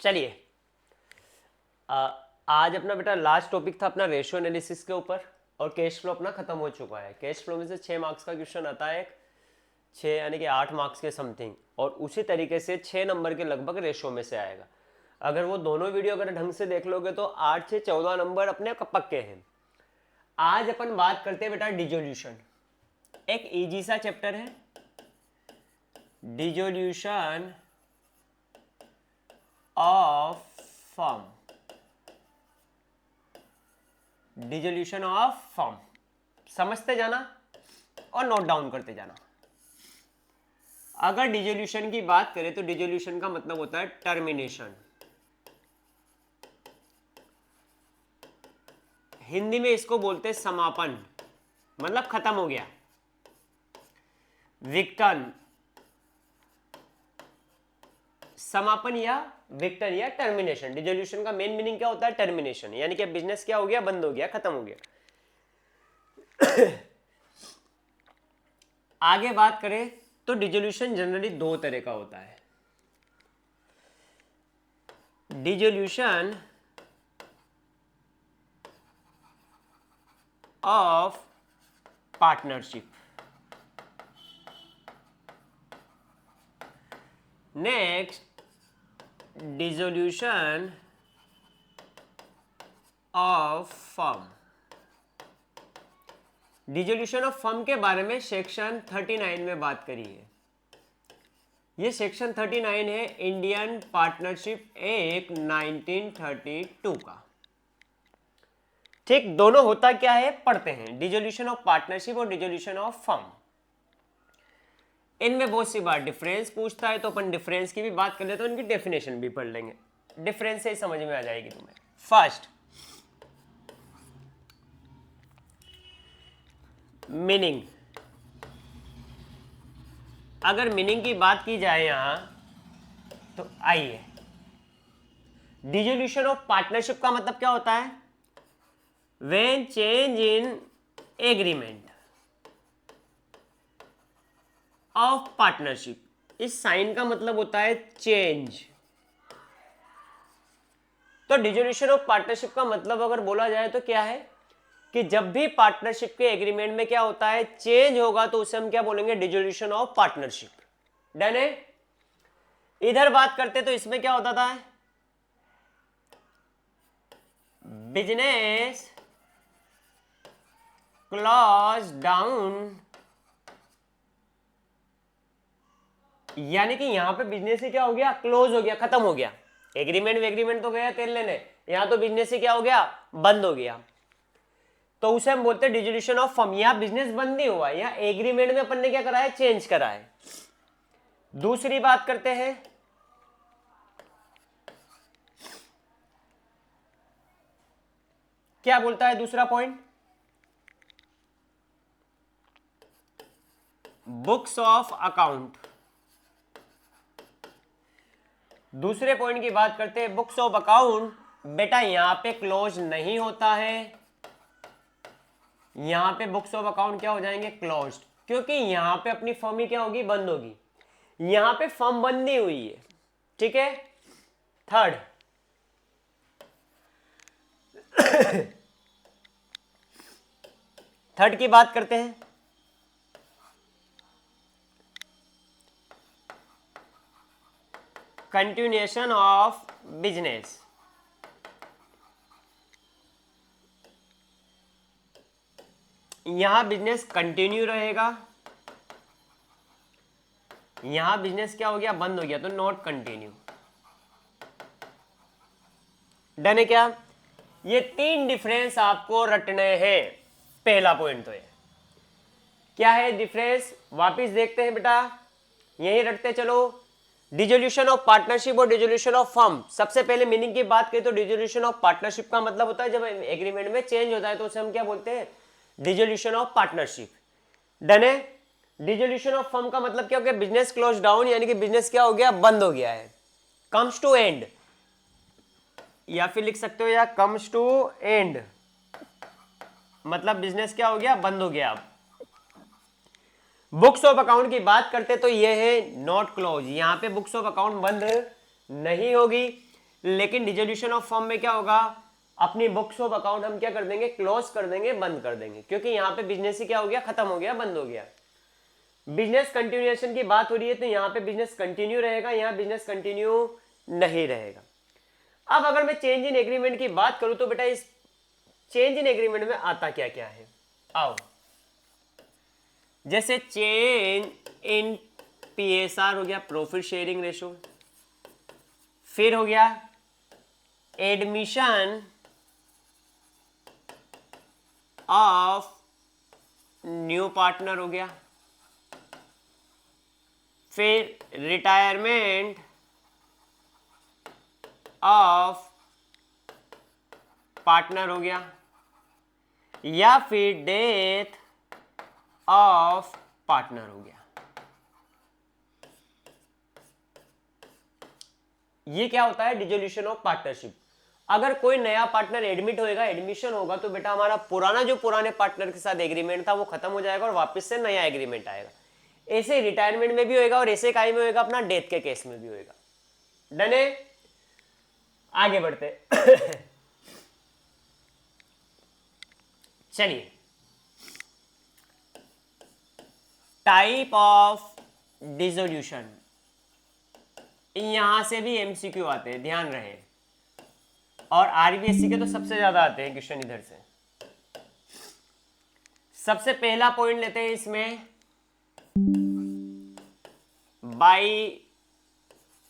चलिए, आज अपना बेटा लास्ट टॉपिक था अपना रेशियो एनालिसिस के ऊपर, और कैश फ्लो अपना खत्म हो चुका है। कैश फ्लो में से 6 मार्क्स का क्वेश्चन आता है, 6 यानी कि 8 मार्क्स के समथिंग, और उसी तरीके से 6 नंबर के लगभग रेशियो में से आएगा। अगर वो दोनों वीडियो अगर ढंग से देख लोगे तो 8 से 14 नंबर अपने पक्के हैं। आज अपन बात करते हैं बेटा डिजोल्यूशन। एक इजी सा चैप्टर है, dissolution of firm. Dissolution of firm समझते जाना और नोट डाउन करते जाना। अगर डिजोल्यूशन की बात करें तो डिजोल्यूशन का मतलब होता है टर्मिनेशन। हिंदी में इसको बोलते हैं समापन, मतलब खत्म हो गया। विघटन, समापन या विघटन या टर्मिनेशन। डिजोल्यूशन का मेन मीनिंग क्या होता है? टर्मिनेशन, यानी कि बिजनेस क्या हो गया? बंद हो गया, खत्म हो गया। आगे बात करें तो डिजोल्यूशन जनरली दो तरह का होता है। Dissolution of partnership, next dissolution of firm. Dissolution of firm के बारे में सेक्शन 39 में बात करी है। ये सेक्शन 39 है इंडियन पार्टनरशिप एक्ट 1932 का। ठीक, दोनों होता क्या है पढ़ते हैं, डिसोल्यूशन ऑफ पार्टनरशिप और डिसोल्यूशन ऑफ फर्म। इनमें बहुत सी बार डिफरेंस पूछता है, तो अपन डिफरेंस की भी बात कर लेते हैं, तो इनकी डेफिनेशन भी पढ़ लेंगे। डिफरेंस से ही समझ में आ जाएगी तुम्हें। First, meaning. अगर मीनिंग की बात की जाए यहां तो आइए, डिसोल्यूशन ऑफ पार्टनरशिप का मतलब क्या होता है? When change in agreement of partnership. इस साइन का मतलब होता है चेंज। तो डिसोल्यूशन ऑफ पार्टनरशिप का मतलब अगर बोला जाए तो क्या है कि जब भी पार्टनरशिप के एग्रीमेंट में क्या होता है, चेंज होगा, तो उसे हम क्या बोलेंगे? Dissolution of partnership. डन है। इधर बात करते तो इसमें क्या होता था? बिजनेस क्लोज डाउन, यानी कि यहां पे बिजनेस ही क्या हो गया? क्लोज हो गया, खत्म हो गया। एग्रीमेंट तो गया तेल लेने, यहां तो बिजनेस ही क्या हो गया? बंद हो गया। तो उसे हम बोलते हैं डिसोल्यूशन ऑफ फर्म। यहां बिजनेस बंद नहीं हुआ, यहां एग्रीमेंट में अपन ने क्या करा है? चेंज करा है। दूसरी बात करते हैं, क्या बोलता है दूसरा पॉइंट? Books of account. दूसरे पॉइंट की बात करते हैं, बुक्स ऑफ अकाउंट। बेटा यहां पे क्लोज नहीं होता है, यहां पे बुक्स ऑफ अकाउंट क्या हो जाएंगे? क्लोज्ड, क्योंकि यहां पे अपनी फर्म ही क्या होगी? बंद होगी। यहां पे फर्म बंद नहीं हुई है। ठीक है। थर्ड, थर्ड की बात करते हैं, कंटिन्यूएशन ऑफ बिजनेस। यहां बिजनेस कंटिन्यू रहेगा, यहां बिजनेस क्या हो गया? बंद हो गया, तो नॉट कंटिन्यू। डन है क्या? ये तीन डिफरेंस आपको रटने हैं। पहला पॉइंट तो ये क्या है डिफरेंस, वापिस देखते हैं बेटा, यही रटते चलो। डिसोल्यूशन ऑफ पार्टनरशिप और डिसोल्यूशन ऑफ फर्म। सबसे पहले मीनिंग की बात करें तो डिसोल्यूशन ऑफ पार्टनरशिप का मतलब होता है जब एग्रीमेंट में चेंज होता है तो उसे हम क्या बोलते हैं? Dissolution of partnership. डन है। डिसोल्यूशन ऑफ फर्म का मतलब क्या हो गया? बिजनेस क्लोज डाउन, यानी कि बिजनेस क्या हो गया? बंद हो गया है। कम्स टू एंड, या फिर लिख सकते हो या कम्स टू एंड, मतलब बिजनेस क्या हो गया? बंद हो गया। अब बुक्स ऑफ अकाउंट की बात करते तो ये है नॉट क्लोज, यहां पे बुक्स ऑफ अकाउंट बंद नहीं होगी। लेकिन डिसोल्यूशन ऑफ फर्म में क्या होगा, अपनी बुक्स ऑफ अकाउंट हम क्या कर देंगे, क्लोज कर देंगे, बंद कर देंगे, क्योंकि यहाँ पे बिजनेस ही क्या हो गया, खत्म हो गया, बंद हो गया। बिजनेस कंटिन्यूएशन की बात हो रही है तो यहाँ पे बिजनेस कंटिन्यू रहेगा, यहाँ बिजनेस कंटिन्यू नहीं रहेगा। अब अगर मैं चेंज इन एग्रीमेंट की बात करूं तो बेटा इस चेंज इन एग्रीमेंट में आता क्या क्या है, आओ। जैसे चेंज इन पीएसआर हो गया, प्रॉफिट शेयरिंग रेशो, फिर हो गया एडमिशन ऑफ न्यू पार्टनर हो गया, फिर रिटायरमेंट ऑफ पार्टनर हो गया, या फिर डेथ ऑफ पार्टनर हो गया। ये क्या होता है, डिसोल्यूशन ऑफ पार्टनरशिप। अगर कोई नया पार्टनर एडमिट होएगा, एडमिशन होगा, तो बेटा हमारा पुराना जो पुराने पार्टनर के साथ एग्रीमेंट था वो खत्म हो जाएगा और वापस से नया एग्रीमेंट आएगा। ऐसे रिटायरमेंट में भी होएगा और ऐसे काय में होएगा, अपना डेथ के केस में भी होएगा। डन है, आगे बढ़ते चलिए, टाइप ऑफ डिसोल्यूशन, यहां से भी एमसीक्यू आते हैं, ध्यान रहे, और आरबीएससी के तो सबसे ज्यादा आते हैं क्वेश्चन इधर से। सबसे पहला पॉइंट लेते हैं इसमें, बाय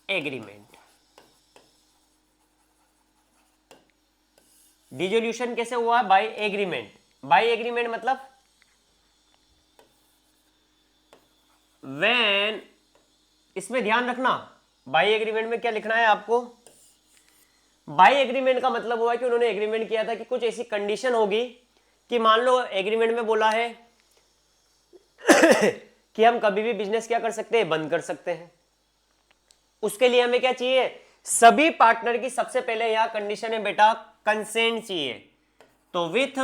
एग्रीमेंट। डिसोल्यूशन कैसे हुआ, बाय एग्रीमेंट। बाय एग्रीमेंट मतलब व्हेन, इसमें ध्यान रखना बाय एग्रीमेंट में क्या लिखना है आपको। बाय एग्रीमेंट का मतलब हुआ कि उन्होंने एग्रीमेंट किया था कि कुछ ऐसी कंडीशन होगी कि मान लो एग्रीमेंट में बोला है कि हम कभी भी बिजनेस क्या कर सकते हैं, बंद कर सकते हैं। उसके लिए हमें क्या चाहिए, सभी पार्टनर की सबसे पहले यहां कंडीशन है बेटा, कंसेंट चाहिए। तो with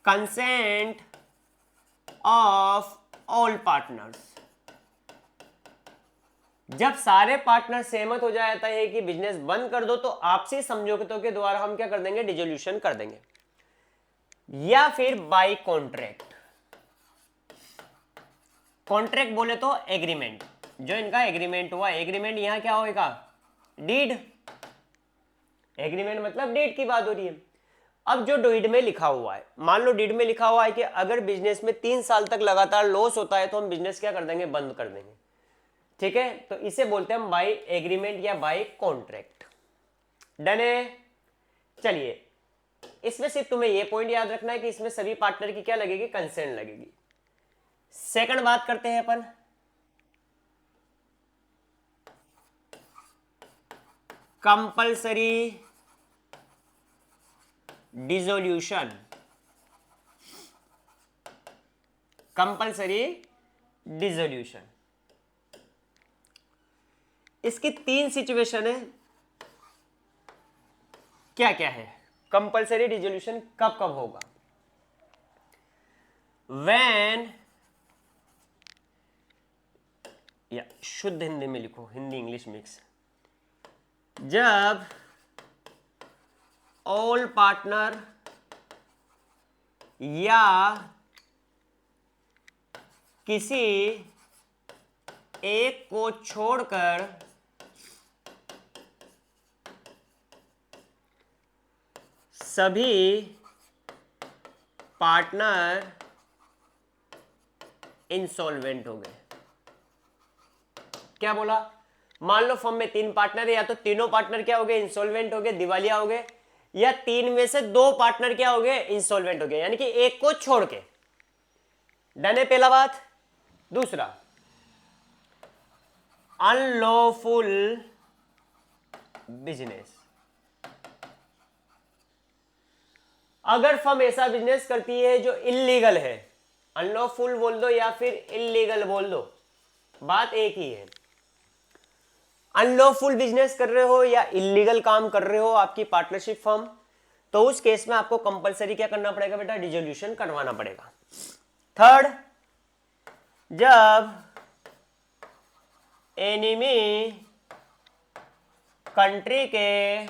consent of all partners, जब सारे पार्टनर सहमत हो जाता है कि बिजनेस बंद कर दो, तो आपसी समझौतों के द्वारा हम क्या कर देंगे, डिसोल्यूशन कर देंगे। या फिर बाय कॉन्ट्रैक्ट। कॉन्ट्रैक्ट बोले तो एग्रीमेंट, जो इनका एग्रीमेंट हुआ, एग्रीमेंट यहां क्या होगा, डीड। एग्रीमेंट मतलब डीड की बात हो रही है। अब जो डीड में लिखा हुआ है, मान लो डीड में लिखा हुआ है कि अगर बिजनेस में 3 साल तक लगातार लॉस होता है तो हम बिजनेस क्या कर देंगे, बंद कर देंगे। ठीक है, तो इसे बोलते हैं हम बाय एग्रीमेंट या बाय कॉन्ट्रैक्ट। डन है। चलिए, इसमें सिर्फ तुम्हें यह पॉइंट याद रखना है कि इसमें सभी पार्टनर की क्या लगेगी, कंसेंट लगेगी। सेकंड बात करते हैं अपन, कंपल्सरी डिसोल्यूशन। कंपल्सरी डिसोल्यूशन, इसकी 3 सिचुएशन है। क्या क्या है, कंपल्सरी डिसोल्यूशन कब कब होगा, व्हेन, या शुद्ध हिंदी में लिखो, हिंदी इंग्लिश मिक्स, जब ऑल पार्टनर या किसी एक को छोड़कर सभी पार्टनर इंसॉल्वेंट हो गए। क्या बोला, मान लो फर्म में 3 पार्टनर है, या तो तीनों पार्टनर क्या हो गए, इंसॉल्वेंट हो गए, दिवालिया हो गए, या 3 में से 2 पार्टनर क्या हो गए, इंसॉल्वेंट हो गए, यानी कि एक को छोड़ के। डन है पहला बात। दूसरा, अनलॉफुल बिजनेस। अगर फर्म ऐसा बिजनेस करती है जो इल्लीगल है, अनलॉफुल बोल दो या फिर इल्लीगल बोल दो, बात एक ही है। अनलॉफुल बिजनेस कर रहे हो या इल्लीगल काम कर रहे हो आपकी पार्टनरशिप फर्म, तो उस केस में आपको कंपलसरी क्या करना पड़ेगा बेटा, डिसोल्यूशन करवाना पड़ेगा। थर्ड, जब एनिमी कंट्री के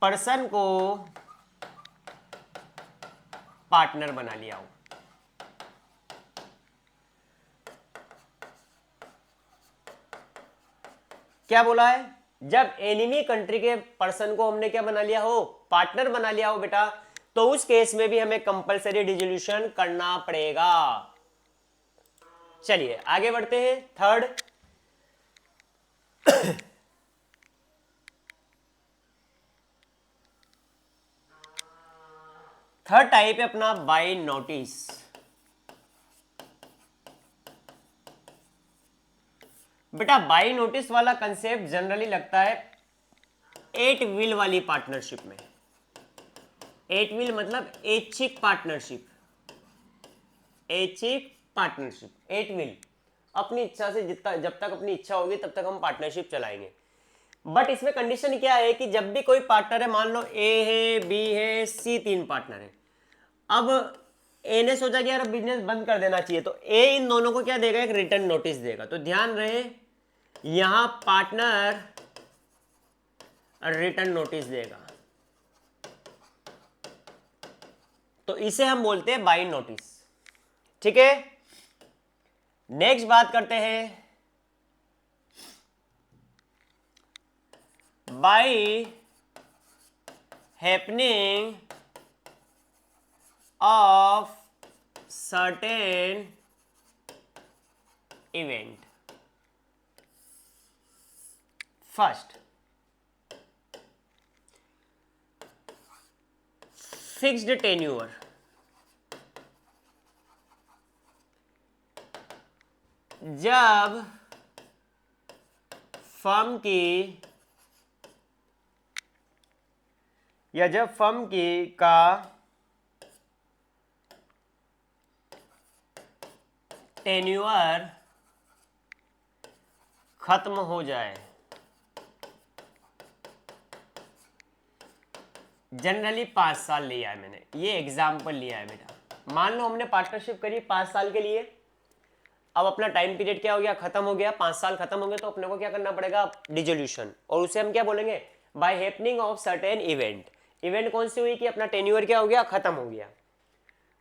पर्सन को पार्टनर बना लिया हो। क्या बोला है? जब एनिमी कंट्री के पर्सन को हमने क्या बना लिया हो? पार्टनर बना लिया हो बेटा, तो उस केस में भी हमें कंपलसरी डिसोल्यूशन करना पड़ेगा। चलिए आगे बढ़ते हैं। थर्ड टाइप है अपना बाय नोटिस। बेटा बाय नोटिस वाला कंसेप्ट जनरली लगता है 8 व्हील वाली पार्टनरशिप में। 8 व्हील मतलब ऐच्छिक पार्टनरशिप। ऐच्छिक पार्टनरशिप 8 व्हील, अपनी इच्छा से जितना, जब तक अपनी इच्छा होगी तब तक हम पार्टनरशिप चलाएंगे। बट इसमें कंडीशन क्या है कि जब भी कोई पार्टनर है, मान लो ए है, बी है, सी, 3 पार्टनर है। अब ए ने सोचा कि यार बिजनेस बंद कर देना चाहिए, तो ए इन दोनों को क्या देगा? एक रिटर्न नोटिस देगा। तो ध्यान रहे यहां पार्टनर रिटर्न नोटिस देगा, तो इसे हम बोलते हैं बाय नोटिस। ठीक है, नेक्स्ट बात करते हैं by happening of certain event. First, fixed tenure. जब फर्म की या जब फर्म की का टेन्यूर खत्म हो जाए, जनरली 5 साल लिया है मैंने, ये एग्जाम्पल लिया है बेटा। मान लो हमने पार्टनरशिप करी 5 साल के लिए, अब अपना टाइम पीरियड क्या हो गया? खत्म हो गया, 5 साल खत्म हो गए, तो अपने को क्या करना पड़ेगा? डिसोल्यूशन। और उसे हम क्या बोलेंगे? By happening of certain event. Event कौन सी हुई कि अपना टेन्यूर क्या हो गया? खत्म हो गया।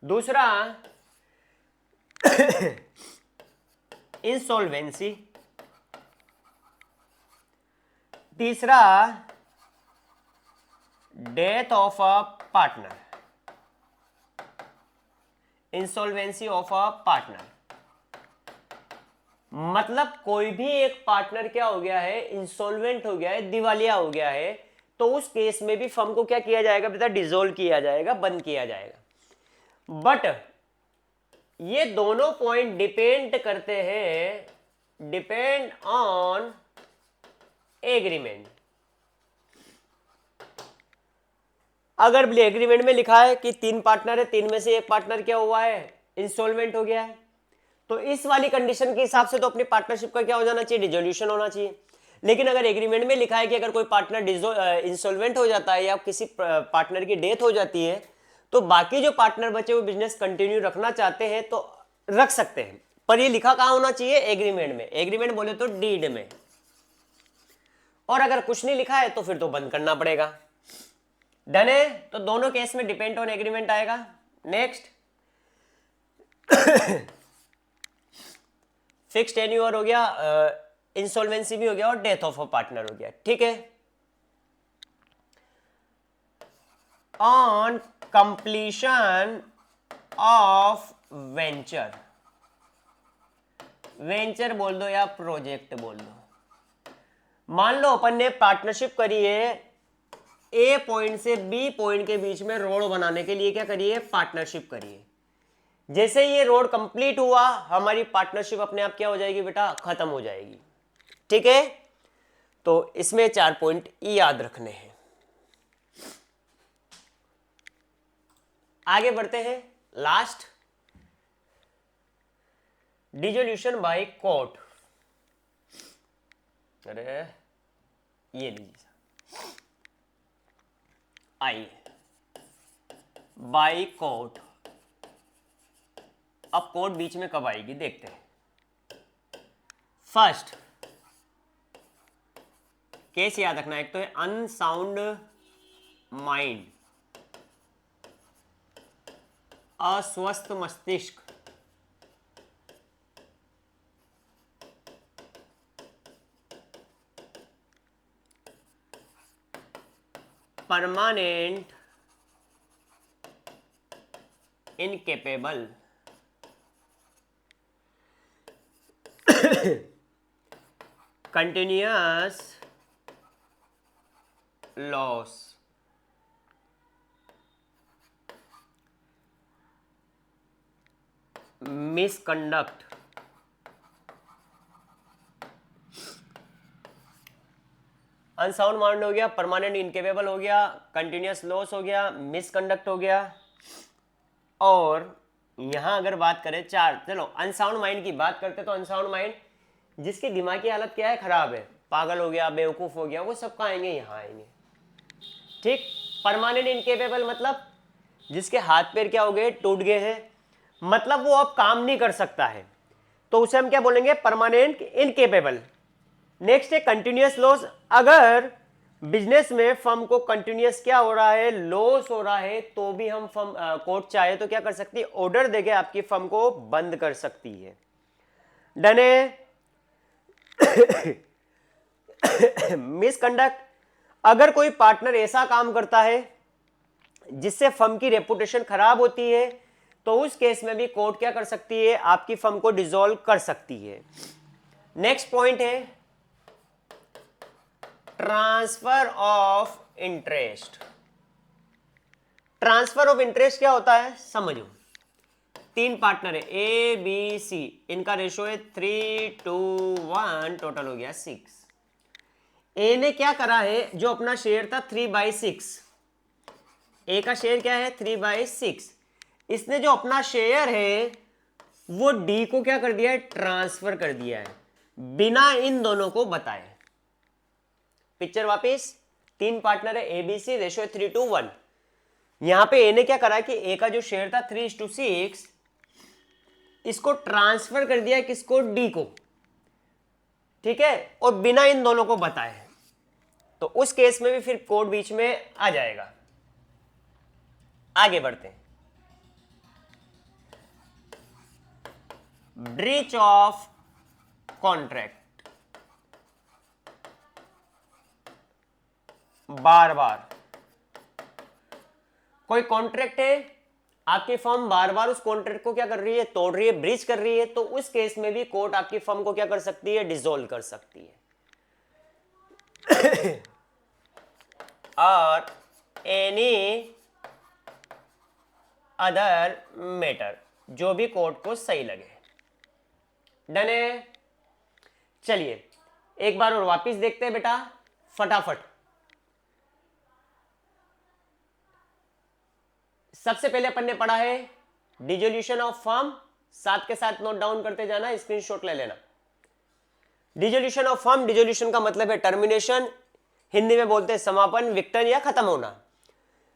दूसरा इंसॉल्वेंसी। तीसरा death of a partner. Insolvency of a partner मतलब कोई भी एक पार्टनर क्या हो गया है? इंसॉल्वेंट हो गया है, दिवालिया हो गया है, तो उस केस में भी फर्म को क्या किया जाएगा बेटा? डिसॉल्व किया जाएगा, बंद किया जाएगा। बट ये दोनों पॉइंट डिपेंड करते हैं, डिपेंड ऑन एग्रीमेंट। अगर एग्रीमेंट में लिखा है कि 3 पार्टनर है, 3 में से एक पार्टनर क्या हुआ है? इंसॉल्वेंट हो गया है, तो इस वाली कंडीशन के हिसाब से तो अपनी पार्टनरशिप का क्या हो जाना चाहिए? डिसोल्यूशन होना चाहिए। लेकिन अगर एग्रीमेंट में लिखा है कि अगर कोई पार्टनर इंसॉल्वेंट हो जाता है या किसी पार्टनर की डेथ हो जाती है, तो बाकी जो पार्टनर बचे वो बिजनेस कंटिन्यू रखना चाहते हैं तो रख सकते हैं। पर ये लिखा कहां होना चाहिए? एग्रीमेंट में। एग्रीमेंट बोले तो डीड में। और अगर कुछ नहीं लिखा है तो फिर तो बंद करना पड़ेगा। डन है? तो दोनों केस में डिपेंड ऑन एग्रीमेंट आएगा। नेक्स्ट, फिक्स्ड टेन्योर हो गया, इंसॉल्वेंसी भी हो गया और डेथ ऑफ अ पार्टनर हो गया। ठीक है, on completion of venture. Venture बोल दो या प्रोजेक्ट बोल दो। मान लो अपन ने पार्टनरशिप करी है, ए पॉइंट से बी पॉइंट के बीच में रोड बनाने के लिए क्या करिए? पार्टनरशिप करिए। जैसे ये रोड कंप्लीट हुआ, हमारी पार्टनरशिप अपने आप क्या हो जाएगी बेटा? खत्म हो जाएगी। ठीक है, तो इसमें 4 पॉइंट याद रखने हैं। आगे बढ़ते हैं। Last, dissolution by court. अरे ये लीजिए, आइए बाय कोर्ट। अब कोर्ट बीच में कब आएगी देखते हैं। फर्स्ट, केस याद रखना, एक तो है अनसाउंड माइंड, अस्वस्थ मस्तिष्क, permanent incapable, continuous loss, misconduct, unsound mind हो गया, परमानेंट इनकेपेबल हो गया, कंटिन्यूअस लॉस हो गया, मिसकंडक्ट हो गया। और यहां अगर बात करें चार, चलो अनसाउंड माइंड की बात करते तो अनसाउंड माइंड जिसकी दिमागी हालत क्या है, खराब है, पागल हो गया, बेवकूफ हो गया, वो सब कहाँ आएंगे, यहाँ आएंगे। ठीक। परमानेंट इनकेपेबल मतलब जिसके हाथ पैर क्या हो गए, टूट गए हैं, मतलब वो अब काम नहीं कर सकता है, तो उसे हम क्या बोलेंगे, परमानेंट इनकेपेबल। नेक्स्ट है कंटिन्यूअस लॉस, अगर बिजनेस में फर्म को कंटिन्यूअस क्या हो रहा है, लॉस हो रहा है, तो भी हम फर्म कोर्ट चाहे तो क्या कर सकती है, ऑर्डर देके आपकी फर्म को बंद कर सकती है। डन है। मिसकंडक्ट, अगर कोई पार्टनर ऐसा काम करता है जिससे फर्म की रेपुटेशन खराब होती है, तो उस केस में भी कोर्ट क्या कर सकती है, आपकी फर्म को डिसॉल्व कर सकती है। नेक्स्ट पॉइंट है transfer of interest. Transfer of interest क्या होता है, समझो। तीन पार्टनर है ए बी सी, इनका रेशो है 3:1, टोटल हो गया 6। ए ने क्या करा है, जो अपना शेयर था 3/6, ए का शेयर क्या है 3/6, इसने जो अपना शेयर है वो डी को क्या कर दिया है, ट्रांसफर कर दिया है, बिना इन दोनों को बताए। पिक्चर वापिस, तीन पार्टनर है ए बी सी, रेशो है 3:1। यहां पे ए ने क्या करा कि ए का जो शेयर था 3:6, इसको ट्रांसफर कर दिया किसको, डी को, ठीक है, और बिना इन दोनों को बताए, तो उस केस में भी फिर कोर्ट बीच में आ जाएगा। आगे बढ़ते हैं। ब्रीच ऑफ कॉन्ट्रैक्ट, बार बार कोई कॉन्ट्रैक्ट है, आपकी फर्म बार बार उस कॉन्ट्रैक्ट को क्या कर रही है, तोड़ रही है, ब्रीच कर रही है, तो उस केस में भी कोर्ट आपकी फर्म को क्या कर सकती है, डिसॉल्व कर सकती है। और एनी अदर मैटर, जो भी कोर्ट को सही लगे। डन है। चलिए एक बार और वापिस देखते हैं बेटा फटाफट। सबसे पहले अपन ने पढ़ा है डिसोल्यूशन ऑफ फर्म, साथ के साथ नोट डाउन करते जाना, स्क्रीनशॉट ले लेना। डिसोल्यूशन ऑफ फर्म, डिसोल्यूशन का मतलब है टर्मिनेशन, हिंदी में बोलते हैं समापन, विघटन या खत्म होना।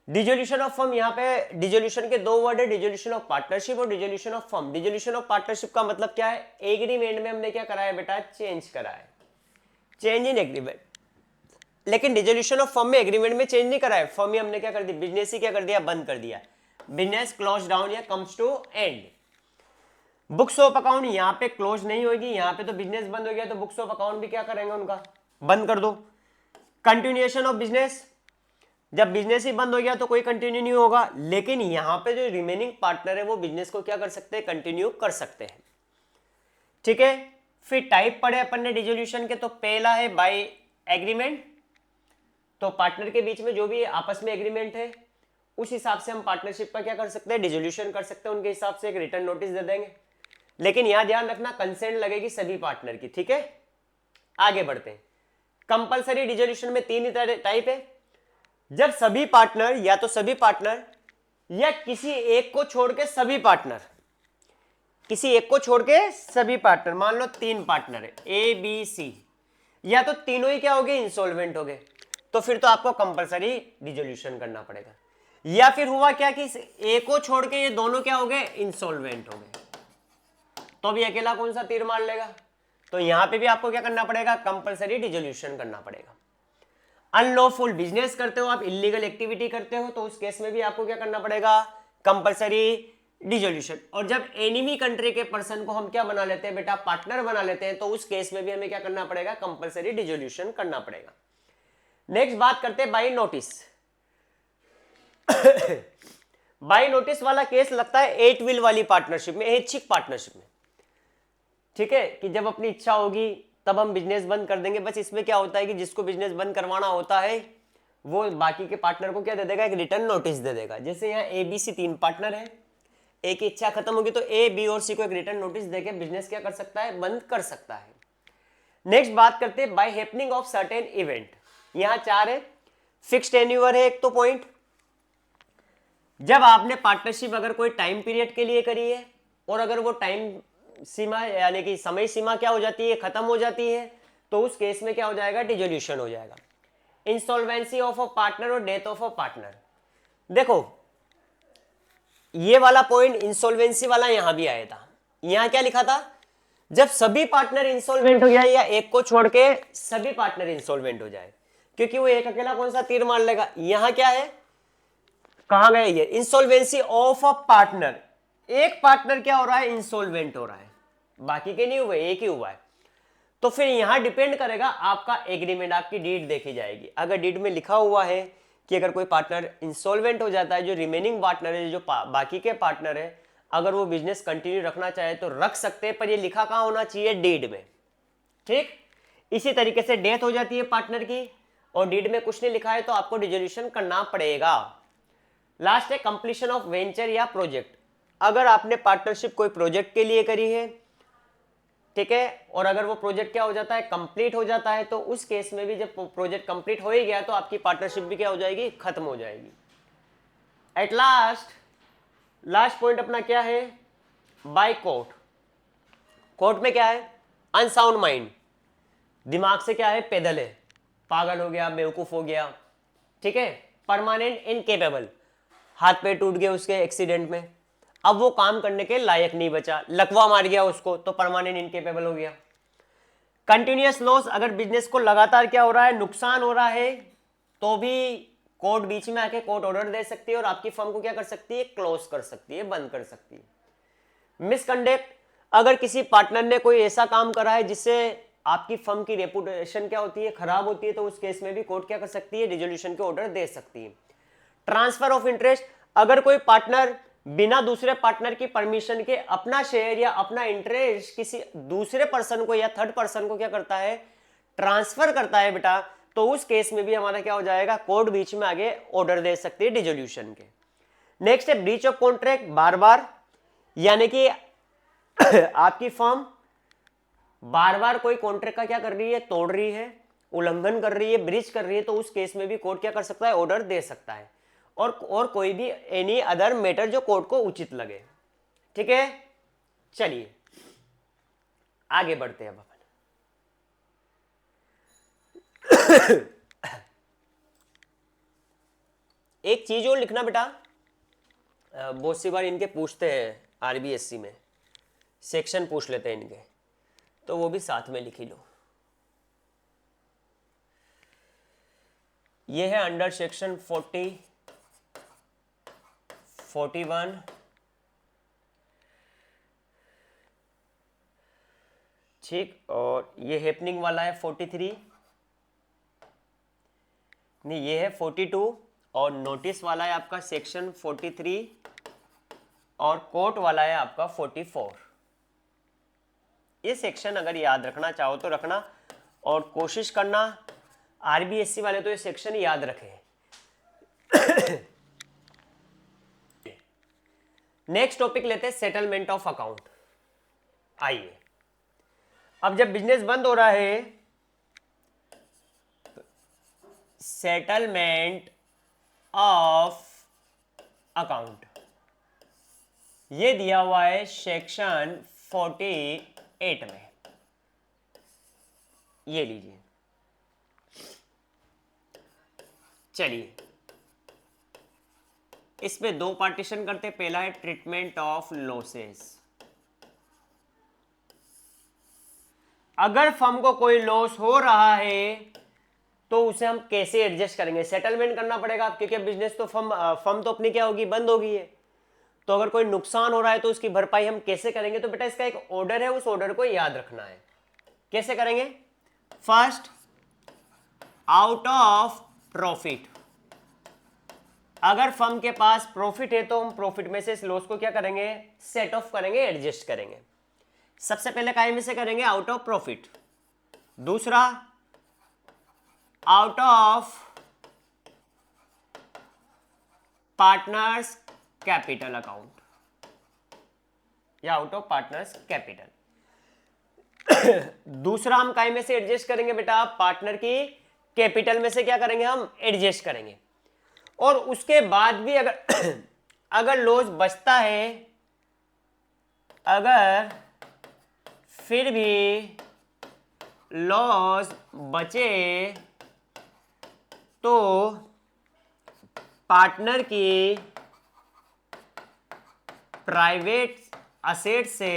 डिसोल्यूशन ऑफ फर्म, यहाँ पे डिसोल्यूशन के दो वर्ड है, डिसोल्यूशन ऑफ पार्टनरशिप और dissolution of firm. Dissolution of partnership का मतलब क्या है, एग्रीमेंट में हमने क्या करा है बेटा, चेंज करा है, चेंज इन एग्रीमेंट। लेकिन डिसोल्यूशन ऑफ फर्म में एग्रीमेंट में चेंज नहीं करा है, फर्म में हमने क्या कर दिया, बिजनेस ही क्या कर दिया, बंद कर दिया, बिजनेस क्लोज डाउन या comes to end. Books of account यहाँ पे क्लोज नहीं होगी, यहाँ पे तो बिजनेस बंद हो गया, तो बुक्स ऑफ अकाउंट भी क्या करेंगे, उनका बंद कर दो। कंटिन्यूएशन ऑफ बिजनेस, जब बिजनेस ही बंद हो गया तो कोई कंटिन्यू नहीं होगा, लेकिन यहां पे जो रिमेनिंग पार्टनर है वो बिजनेस को क्या कर सकते हैं, कंटिन्यू कर सकते हैं। ठीक है। फिर टाइप पढ़े अपन ने डिसोल्यूशन के, तो पहला है बाय एग्रीमेंट, तो पार्टनर के बीच में जो भी आपस में एग्रीमेंट है उस हिसाब से हम पार्टनरशिप का क्या कर सकते हैं, डिसोल्यूशन कर सकते हैं, उनके हिसाब से एक रिटर्न नोटिस दे देंगे, लेकिन यहां ध्यान रखना कंसेंट लगेगी सभी पार्टनर की। ठीक है। आगे बढ़ते हैं। कंपलसरी डिसोल्यूशन में तीन टाइप है, जब सभी पार्टनर या तो सभी पार्टनर या किसी एक को छोड़ के सभी पार्टनर, किसी एक को छोड़ के सभी पार्टनर, मान लो तीन पार्टनर है ए बी सी, या तो तीनों ही क्या हो गए, इंसॉल्वेंट हो गए, तो फिर तो आपको कंपलसरी डिसोल्यूशन करना पड़ेगा। या फिर हुआ क्या कि ए को छोड़ के ये दोनों क्या हो गए, इंसॉल्वेंट हो गए, तो अभी अकेला कौन सा तीर मार लेगा, तो यहां पे भी आपको क्या करना पड़ेगा, कंपलसरी डिसोल्यूशन करना पड़ेगा। अनलॉफुल बिजनेस करते हो आप, इलीगल एक्टिविटी करते हो, तो उस केस में भी आपको क्या करना पड़ेगा, कंपलसरी डिसोल्यूशन। और जब एनिमी कंट्री के पर्सन को हम क्या बना लेते हैं बेटा, पार्टनर बना लेते हैं, तो उस केस में भी हमें क्या करना पड़ेगा, कंपलसरी डिसोल्यूशन करना पड़ेगा। नेक्स्ट बात करते हैं बाय नोटिस। बाय नोटिस वाला केस लगता है 8 विल वाली पार्टनरशिप में, ऐच्छिक पार्टनरशिप में, ठीक है, कि जब अपनी इच्छा होगी तब हम बिजनेस बंद कर देंगे। बस इसमें क्या होता है कि जिसको बिजनेस बंद करवाना होता है वो बाकी के पार्टनर को क्या दे देगा, एक रिटर्न नोटिस दे देगा। जैसे यहाँ ए बी सी 3 पार्टनर है, ए की इच्छा खत्म होगी तो ए बी और सी को एक रिटर्न नोटिस देके बिजनेस क्या कर सकता है, बंद कर सकता है। नेक्स्ट बात करते हैं by happening of certain event. यहाँ 4 है, फिक्स्ड टेन्यूअर है एक तो पॉइंट, जब आपने पार्टनरशिप अगर कोई टाइम पीरियड के लिए करी है और अगर वो टाइम सीमा यानी कि समय सीमा क्या हो जाती है, खत्म हो जाती है, तो उस केस में क्या हो जाएगा, डिसोल्यूशन हो जाएगा। इंसॉल्वेंसी ऑफ अ पार्टनर और डेथ ऑफ अ पार्टनर, देखो ये वाला पॉइंट इंसॉल्वेंसी वाला यहां भी आया था। यहां क्या लिखा था, जब सभी पार्टनर इंसॉल्वेंट हो जाए या एक को छोड़ के सभी पार्टनर इंसॉल्वेंट हो जाए, क्योंकि वो एक अकेला कौन सा तीर मार लेगा। यहां क्या है, कहां गए ये, इंसॉल्वेंसी ऑफ अ पार्टनर, एक पार्टनर क्या हो रहा है, इंसॉल्वेंट हो रहा है, बाकी के नहीं हुए, एक ही हुआ है। तो फिर यहां डिपेंड करेगा आपका एग्रीमेंट, आपकी डीड देखी जाएगी। अगर डीड में लिखा हुआ है कि अगर कोई पार्टनर इंसॉल्वेंट हो जाता है, जो रिमेनिंग पार्टनर है, जो बाकी के पार्टनर है, अगर वो बिजनेस कंटिन्यू रखना चाहे तो रख सकते हैं, पर ये लिखा कहां होना चाहिए, डीड में, ठीक। इसी तरीके से डेथ हो जाती है पार्टनर की और डीड में कुछ नहीं लिखा है तो आपको डिसोल्यूशन करना पड़ेगा। लास्ट है कंप्लीशन ऑफ वेंचर या प्रोजेक्ट। अगर आपने पार्टनरशिप कोई प्रोजेक्ट के लिए करी है, ठीक है, और अगर वो प्रोजेक्ट क्या हो जाता है, कंप्लीट हो जाता है, तो उस केस में भी जब प्रोजेक्ट कंप्लीट हो ही गया तो आपकी पार्टनरशिप भी क्या हो जाएगी, खत्म हो जाएगी। एट लास्ट पॉइंट अपना क्या है, बाय कोर्ट। कोर्ट में क्या है, अनसाउंड माइंड, दिमाग से क्या है, पैदल है, पागल हो गया, बेवकूफ हो गया, ठीक है। परमानेंट इनकेपेबल, हाथ पैर टूट गए उसके एक्सीडेंट में, अब वो काम करने के लायक नहीं बचा, लकवा मार गया उसको, तो परमानेंट इनकेपेबल हो गया। कंटिन्यूअस लॉस, अगर बिजनेस को लगातार क्या हो रहा है, नुकसान हो रहा है, तो भी कोर्ट बीच में आके कोर्ट ऑर्डर दे सकती है और आपकी फर्म को क्या कर सकती है, क्लोज कर सकती है, बंद कर सकती है। मिसकंडक्ट, अगर किसी पार्टनर ने कोई ऐसा काम करा है जिससे आपकी फर्म की रेपुटेशन क्या होती है, खराब होती है, तो उस केस में भी कोर्ट क्या कर सकती है, डिसोल्यूशन के ऑर्डर दे सकती है। ट्रांसफर ऑफ इंटरेस्ट, अगर कोई पार्टनर बिना दूसरे पार्टनर की परमिशन के अपना शेयर या अपना इंटरेस्ट किसी दूसरे पर्सन को या थर्ड पर्सन को क्या करता है, ट्रांसफर करता है बेटा, तो उस केस में भी हमारा क्या हो जाएगा, कोर्ट बीच में आगे ऑर्डर दे सकती है डिसोल्यूशन के। नेक्स्ट है ब्रीच ऑफ कॉन्ट्रैक्ट, बार बार, यानी कि आपकी फर्म बार बार कोई कॉन्ट्रैक्ट का क्या कर रही है, तोड़ रही है, उल्लंघन कर रही है, ब्रीच कर रही है, तो उस केस में भी कोर्ट क्या कर सकता है, ऑर्डर दे सकता है। और कोई भी एनी अदर मैटर जो कोर्ट को उचित लगे, ठीक है। चलिए आगे बढ़ते हैं अब अपन। एक चीज और लिखना बेटा, बहुत सी बार इनके पूछते हैं आरबीएससी में, सेक्शन पूछ लेते हैं इनके, तो वो भी साथ में लिख ही लो। ये है अंडर सेक्शन 40, 41, ठीक, और ये हैपनिंग वाला है 43, नहीं ये है 42, और नोटिस वाला है आपका सेक्शन 43, और कोर्ट वाला है आपका 44। ये सेक्शन अगर याद रखना चाहो तो रखना, और कोशिश करना आरबीएससी वाले तो ये सेक्शन याद रखें। नेक्स्ट टॉपिक लेते हैं सेटलमेंट ऑफ अकाउंट। आइए, अब जब बिजनेस बंद हो रहा है, सेटलमेंट ऑफ अकाउंट ये दिया हुआ है सेक्शन 48 में, ये लीजिए। चलिए इसमें दो पार्टीशन करते, पहला है ट्रीटमेंट ऑफ लॉसेस। अगर फर्म को कोई लॉस हो रहा है तो उसे हम कैसे एडजस्ट करेंगे, सेटलमेंट करना पड़ेगा क्योंकि बिजनेस तो फर्म तो अपनी क्या होगी, बंद होगी है। तो अगर कोई नुकसान हो रहा है तो उसकी भरपाई हम कैसे करेंगे, तो बेटा इसका एक ऑर्डर है, उस ऑर्डर को याद रखना है। कैसे करेंगे, फर्स्ट आउट ऑफ प्रॉफिट, अगर फर्म के पास प्रॉफिट है तो हम प्रॉफिट में से इस लॉस को क्या करेंगे, सेट ऑफ करेंगे, एडजस्ट करेंगे। सबसे पहले काय में से करेंगे, आउट ऑफ प्रॉफिट। दूसरा out of partners capital account या आउट ऑफ पार्टनर्स कैपिटल। दूसरा हम काय में से एडजस्ट करेंगे बेटा, पार्टनर की कैपिटल में से क्या करेंगे, हम एडजस्ट करेंगे। और उसके बाद भी अगर अगर लॉस बचता है, अगर फिर भी लॉस बचे तो पार्टनर की प्राइवेट असेट से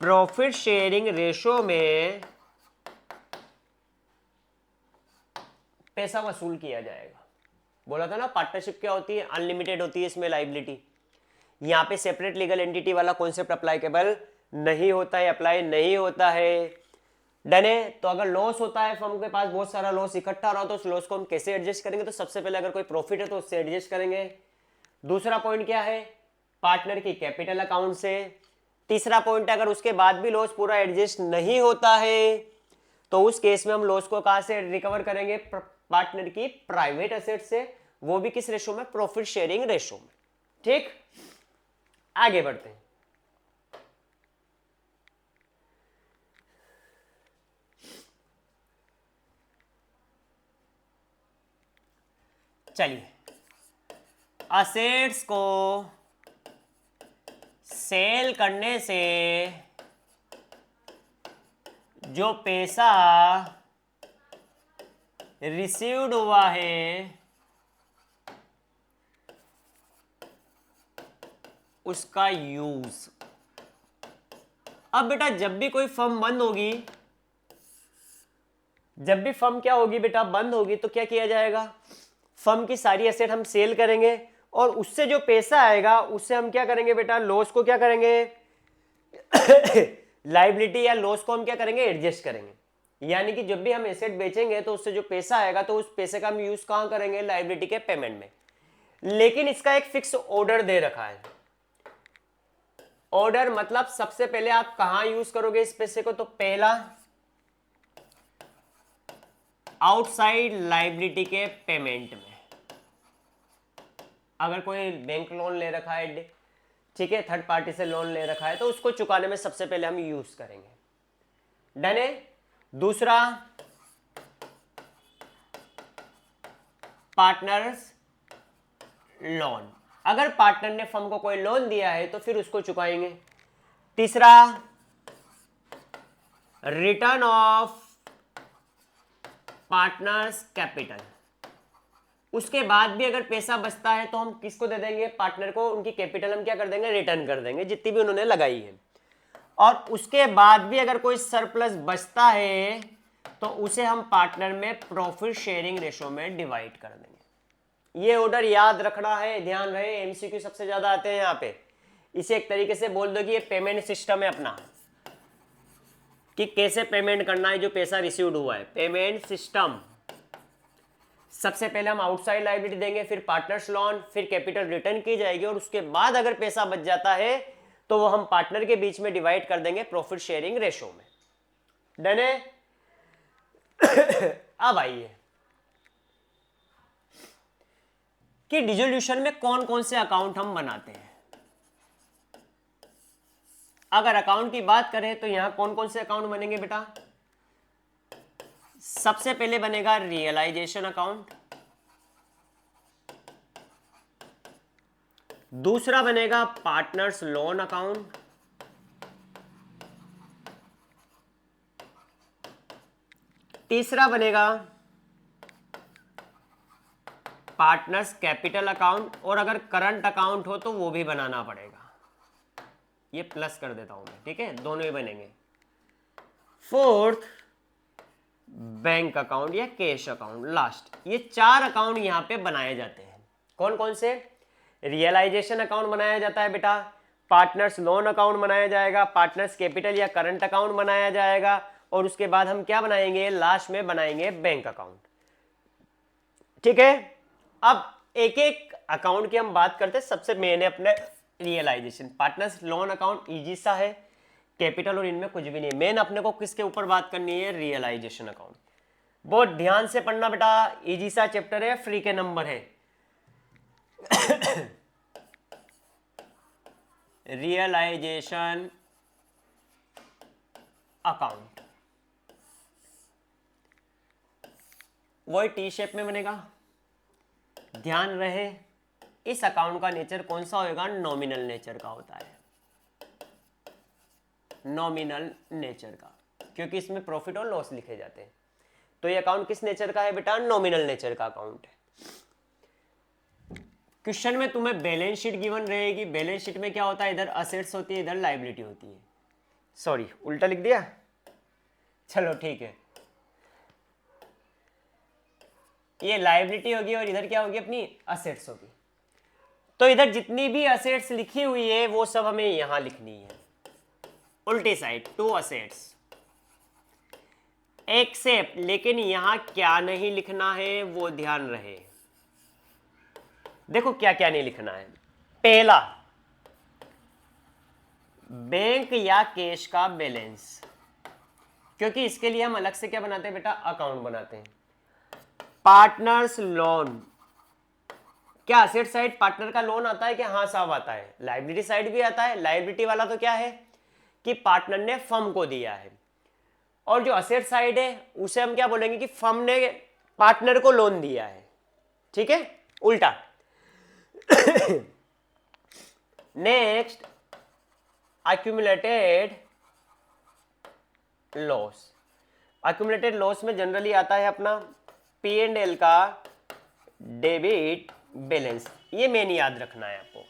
प्रॉफिट शेयरिंग रेशो में पैसा वसूल किया जाएगा। बोला था ना पार्टनरशिप क्या होती है, अनलिमिटेड होती है, इसमें लायबिलिटी। यहां पे सेपरेट लीगल एंटिटी वाला कॉन्सेप्ट अप्लाइकेबल नहीं होता है, अप्लाई नहीं होता है। डन है। तो अगर लॉस होता है, फर्म के पास बहुत सारा लॉस इकट्ठा रहा तो उस लॉस को हम कैसे एडजस्ट करेंगे, तो सबसे पहले अगर कोई प्रॉफिट है तो उससे एडजस्ट करेंगे। दूसरा पॉइंट क्या है, पार्टनर की कैपिटल अकाउंट से। तीसरा पॉइंट है अगर उसके बाद भी लॉस पूरा एडजस्ट नहीं होता है तो उस केस में हम लॉस को कहां से रिकवर करेंगे, पार्टनर की प्राइवेट एसेट से, वो भी किस रेशो में, प्रॉफिट शेयरिंग रेशो में। ठीक, आगे बढ़ते हैं। चलिए, असेट्स को सेल करने से जो पैसा रिसीव्ड हुआ है उसका यूज। अब बेटा जब भी कोई फर्म बंद होगी, जब भी फर्म क्या होगी बेटा, बंद होगी, तो क्या किया जाएगा, फर्म की सारी एसेट हम सेल करेंगे और उससे जो पैसा आएगा उससे हम क्या करेंगे बेटा, लॉस को क्या करेंगे लायबिलिटी या लॉस को हम क्या करेंगे, एडजस्ट करेंगे। यानी कि जब भी हम एसेट बेचेंगे तो उससे जो पैसा आएगा तो उस पैसे का हम यूज कहां करेंगे, लायबिलिटी के पेमेंट में। लेकिन इसका एक फिक्स ऑर्डर दे रखा है। ऑर्डर मतलब सबसे पहले आप कहां यूज करोगे इस पैसे को, तो पहला आउटसाइड लायबिलिटी के पेमेंट में। अगर कोई बैंक लोन ले रखा है, ठीक है, थर्ड पार्टी से लोन ले रखा है, तो उसको चुकाने में सबसे पहले हम यूज करेंगे। डन है। दूसरा पार्टनर्स लोन, अगर पार्टनर ने फर्म को कोई लोन दिया है तो फिर उसको चुकाएंगे। तीसरा रिटर्न ऑफ पार्टनर्स कैपिटल, उसके बाद भी अगर पैसा बचता है तो हम किसको दे देंगे, पार्टनर को, उनकी कैपिटल हम क्या कर देंगे, रिटर्न कर देंगे जितनी भी उन्होंने लगाई है। और उसके बाद भी अगर कोई सरप्लस बचता है तो उसे हम पार्टनर में प्रॉफिट शेयरिंग रेशो में डिवाइड कर देंगे। ये ऑर्डर याद रखना है, ध्यान रहे, एमसीक्यू सबसे ज्यादा आते हैं यहाँ पे। इसे एक तरीके से बोल दो कि ये पेमेंट सिस्टम है अपना, कि कैसे पेमेंट करना है जो पैसा रिसीव्ड हुआ है, पेमेंट सिस्टम। सबसे पहले हम आउटसाइड लायबिलिटी देंगे, फिर पार्टनर्स लोन, फिर कैपिटल रिटर्न की जाएगी और उसके बाद अगर पैसा बच जाता है तो वो हम पार्टनर के बीच में डिवाइड कर देंगे प्रॉफिट शेयरिंग रेशो में। डन है। अब आइए कि डिसोल्यूशन में कौन कौन से अकाउंट हम बनाते हैं। अगर अकाउंट की बात करें तो यहां कौन कौन से अकाउंट बनेंगे बेटा, सबसे पहले बनेगा रियलाइजेशन अकाउंट, दूसरा बनेगा पार्टनर्स लोन अकाउंट, तीसरा बनेगा पार्टनर्स कैपिटल अकाउंट, और अगर करंट अकाउंट हो तो वो भी बनाना पड़ेगा, ये प्लस कर देता हूं मैं, ठीक है, दोनों ही बनेंगे। फोर्थ बैंक अकाउंट या कैश अकाउंट लास्ट। ये 4 अकाउंट यहाँ पे बनाए जाते हैं। कौन कौन से? रियलाइजेशन अकाउंट बनाया जाता है बेटा, पार्टनर्स लोन अकाउंट बनाया जाएगा, पार्टनर्स कैपिटल या करंट अकाउंट बनाया जाएगा, और उसके बाद हम क्या बनाएंगे? लास्ट में बनाएंगे बैंक अकाउंट। ठीक है, अब एक एक अकाउंट की हम बात करते हैं। सबसे मेन है अपने realisation. Partners loan account easy सा है, कैपिटल और इनमें कुछ भी नहीं। मेन अपने को किसके ऊपर बात करनी है? Realisation account. बहुत ध्यान से पढ़ना बेटा, इजी सा चैप्टर है, फ्री के नंबर है। रियलाइजेशन अकाउंट वही टी शेप में बनेगा। ध्यान रहे, इस अकाउंट का नेचर कौन सा होगा? नॉमिनल नेचर का होता है, नॉमिनल नेचर का, क्योंकि इसमें प्रॉफिट और लॉस लिखे जाते हैं। तो ये अकाउंट किस नेचर का है बेटा? नॉमिनल नेचर का अकाउंट है। क्वेश्चन में तुम्हें बैलेंस शीट गिवन रहेगी। बैलेंस शीट में क्या होता है? इधर असेट्स होती है, इधर लायबिलिटी होती है। सॉरी, उल्टा लिख दिया, चलो ठीक है। ये लायबिलिटी होगी और इधर क्या होगी? अपनी असेट्स होगी। तो इधर जितनी भी असेट्स लिखी हुई है वो सब हमें यहां लिखनी है, उल्टी साइड, टू असेट्स एक्सेप्ट। लेकिन यहां क्या नहीं लिखना है वो ध्यान रहे। देखो क्या क्या नहीं लिखना है। पहला, बैंक या कैश का बैलेंस, क्योंकि इसके लिए हम अलग से क्या बनाते हैं बेटा? अकाउंट बनाते हैं। पार्टनर्स लोन, क्या असेट साइड पार्टनर का लोन आता है क्या? हाँ साहब आता है। लायबिलिटी साइड भी आता है। लायबिलिटी वाला तो क्या है कि पार्टनर ने फर्म को दिया है, और जो असेट साइड है उसे हम क्या बोलेंगे कि फर्म ने पार्टनर को लोन दिया है। ठीक है, उल्टा। Next, accumulated loss. Accumulated loss में जनरली आता है अपना P&L का डेबिट बैलेंस। ये मेन याद रखना है आपको।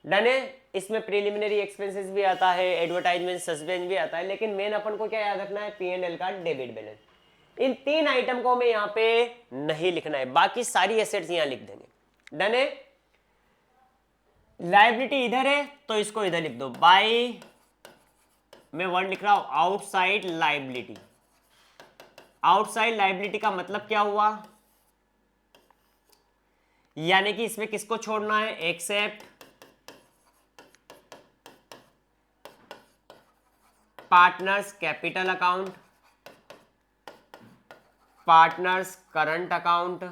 डन है। इसमें प्रीलिमिनरी एक्सपेंसेस भी आता है, एडवर्टाइजमेंट सस्पेंस भी आता है, लेकिन मेन अपन को क्या याद रखना है? P&L का डेबिट बैलेंस। इन 3 आइटम को हमें यहाँ पे नहीं लिखना है, बाकी सारी एसेट्स यहाँ लिख देंगे। डन है। लायबिलिटी इधर है तो इसको इधर लिख दो, बाय, मैं वर्ड लिख रहा हूं आउटसाइड लायबिलिटी। आउटसाइड लायबिलिटी का मतलब क्या हुआ? यानी कि इसमें किसको छोड़ना है? Except partners capital account, partners current account,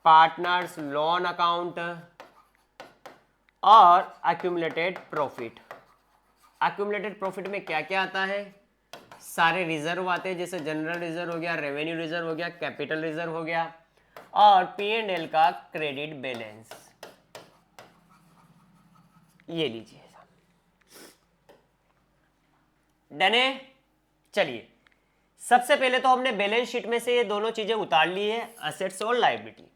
partners loan account और अक्यूमुलेटेड प्रॉफिट। अक्यूमुलेटेड प्रॉफिट में क्या क्या आता है? सारे रिजर्व आते हैं, जैसे जनरल रिजर्व हो गया, रेवेन्यू रिजर्व हो गया, कैपिटल रिजर्व हो गया, और P&L का क्रेडिट बैलेंस। ये लीजिए। डन है। चलिए, सबसे पहले तो हमने बैलेंस शीट में से ये दोनों चीजें उतार ली है, असेट्स और लायबिलिटी।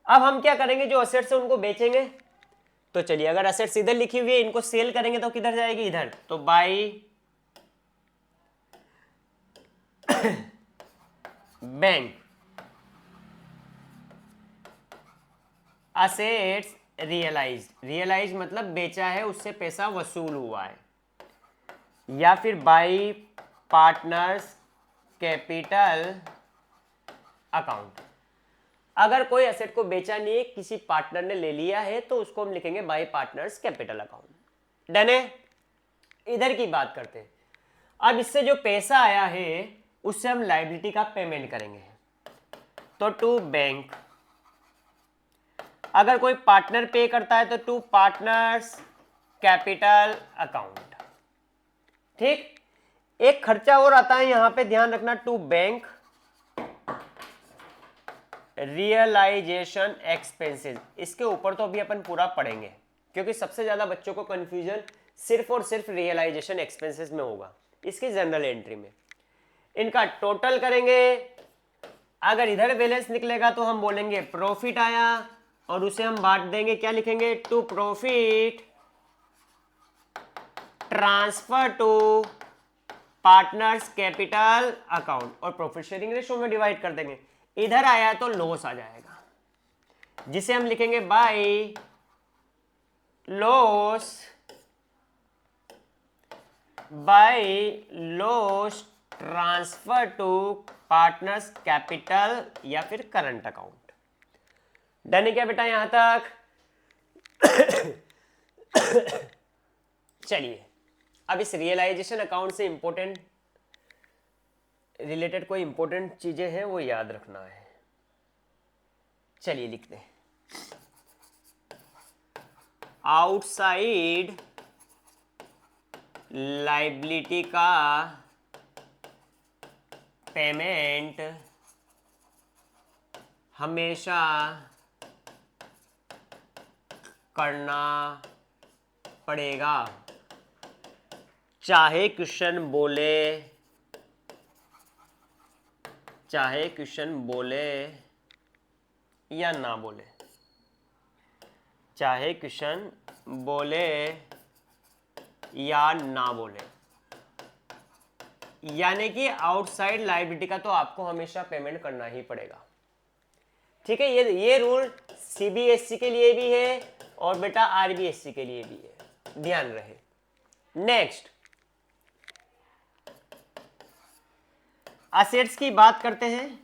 अब हम क्या करेंगे? जो असेट्स है उनको बेचेंगे। तो चलिए, अगर असेट्स इधर लिखी हुई है, इनको सेल करेंगे तो किधर जाएगी? इधर। तो by bank assets realise. Realise मतलब बेचा है, उससे पैसा वसूल हुआ है। या फिर बाय पार्टनर्स कैपिटल अकाउंट। अगर कोई एसेट को बेचा नहीं है, किसी पार्टनर ने ले लिया है, तो उसको हम लिखेंगे bye partners capital account. Done है। इधर की बात करते हैं। अब इससे जो पैसा आया है उससे हम लायबिलिटी का पेमेंट करेंगे, तो टू बैंक। अगर कोई पार्टनर पे करता है तो टू पार्टनर्स कैपिटल अकाउंट। ठीक। एक खर्चा और आता है यहां पे, ध्यान रखना, टू बैंक रियलाइजेशन एक्सपेंसेस। इसके ऊपर तो अभी अपन पूरा पढ़ेंगे, क्योंकि सबसे ज्यादा बच्चों को कंफ्यूजन सिर्फ और सिर्फ रियलाइजेशन एक्सपेंसेस में होगा, इसकी जनरल एंट्री में। इनका टोटल करेंगे। अगर इधर बैलेंस निकलेगा तो हम बोलेंगे प्रॉफिट आया, और उसे हम बांट देंगे, क्या लिखेंगे? To profit transfer to partners capital account और प्रॉफिट शेयरिंग रेशो में डिवाइड कर देंगे। इधर आया तो लॉस आ जाएगा, जिसे हम लिखेंगे by loss transfer to partners capital या फिर करंट अकाउंट। डन है क्या बेटा यहां तक? चलिए अब इस रियलाइजेशन अकाउंट से इंपॉर्टेंट रिलेटेड कोई इंपॉर्टेंट चीजें हैं वो याद रखना है। चलिए लिखते हैं, आउटसाइड लायबिलिटी का पेमेंट हमेशा करना पड़ेगा, चाहे क्वेश्चन बोले या ना बोले, चाहे क्वेश्चन बोले या ना बोले। यानी कि आउटसाइड लायबिलिटी का तो आपको हमेशा पेमेंट करना ही पड़ेगा। ठीक है, ये रूल सीबीएसई के लिए भी है और बेटा आरबीएसई के लिए भी है, ध्यान रहे। नेक्स्ट असेट्स की बात करते हैं।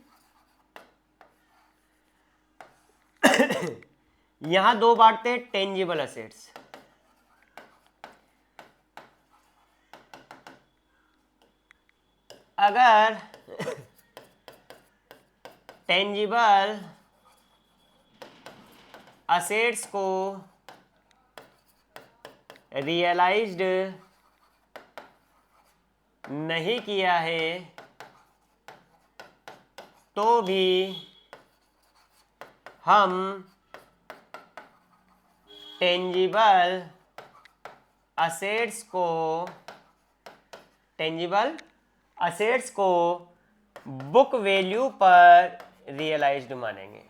यहां दो बांटते हैं, टेंजिबल असेट्स। अगर टेंजिबल असेट्स को रियलाइज्ड नहीं किया है तो भी हम टेंजिबल असेट्स को बुक वैल्यू पर रियलाइज्ड मानेंगे।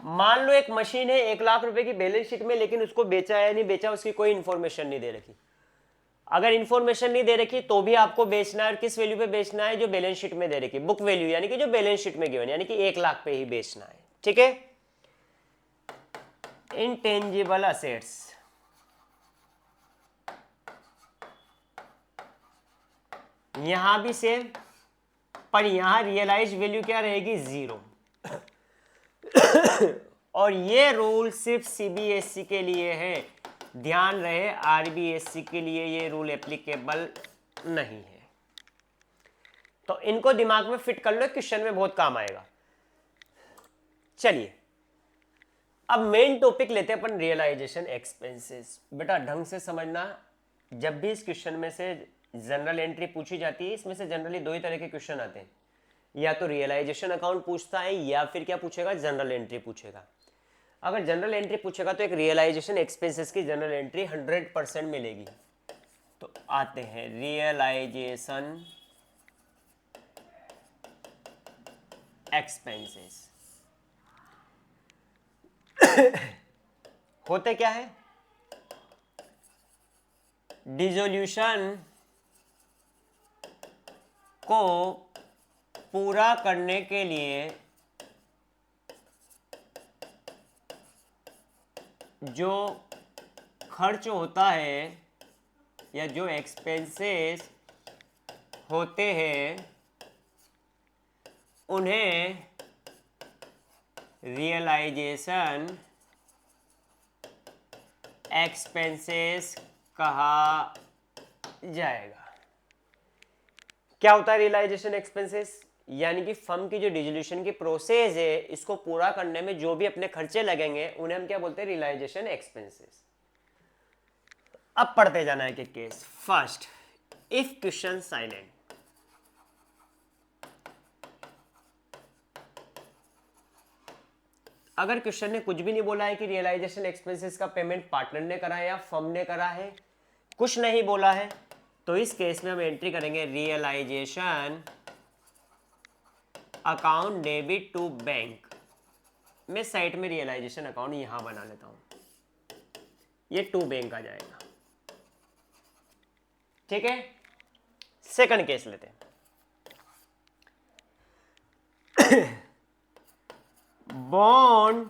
मान लो एक मशीन है 1,00,000 रुपए की बैलेंस शीट में, लेकिन उसको बेचा या नहीं बेचा उसकी कोई इंफॉर्मेशन नहीं दे रखी। अगर इंफॉर्मेशन नहीं दे रखी तो भी आपको बेचना है, और किस वैल्यू पे बेचना है? जो बैलेंस शीट में दे रखी, बुक वैल्यू, यानी कि जो बैलेंस शीट में गिवन, यानी कि 1,00,000 पे ही बेचना है। ठीक है, इंटेंजिबल असेट्स यहां भी सेम, पर यहां रियलाइज वैल्यू क्या रहेगी? 0। और ये रूल सिर्फ सीबीएसई के लिए है, ध्यान रहे, आरबीएसई के लिए ये रूल एप्लीकेबल नहीं है। तो इनको दिमाग में फिट कर लो, क्वेश्चन में बहुत काम आएगा। चलिए अब मेन टॉपिक लेते हैं अपन, रियलाइजेशन एक्सपेंसेस। बेटा ढंग से समझना, जब भी इस क्वेश्चन में से जनरल एंट्री पूछी जाती है, इसमें से जनरली दो ही तरह के क्वेश्चन आते हैं, या तो रियलाइजेशन अकाउंट पूछता है या फिर क्या पूछेगा? जनरल एंट्री पूछेगा। अगर जनरल एंट्री पूछेगा तो एक रियलाइजेशन एक्सपेंसेस की जनरल एंट्री 100% मिलेगी। तो आते हैं रियलाइजेशन एक्सपेंसेस। होते क्या है? डिसोल्यूशन को पूरा करने के लिए जो खर्च होता है या जो एक्सपेंसेस होते हैं उन्हें रियलाइजेशन एक्सपेंसेस कहा जाएगा। क्या होता है रियलाइजेशन एक्सपेंसेस? यानी कि फर्म की जो डिसोल्यूशन की प्रोसेस है, इसको पूरा करने में जो भी अपने खर्चे लगेंगे उन्हें हम क्या बोलते हैं? Realisation expenses. अब पढ़ते जाना है कि case. First, if question silent, अगर क्वेश्चन ने कुछ भी नहीं बोला है कि रियलाइजेशन एक्सपेंसेस का पेमेंट पार्टनर ने करा है या फर्म ने करा है, कुछ नहीं बोला है, तो इस केस में हम एंट्री करेंगे realisation account debit to bank. मैं साइट में रियलाइजेशन अकाउंट यहां बना लेता हूं, ये टू बैंक आ जाएगा। ठीक है, सेकंड केस लेते हैं। Bond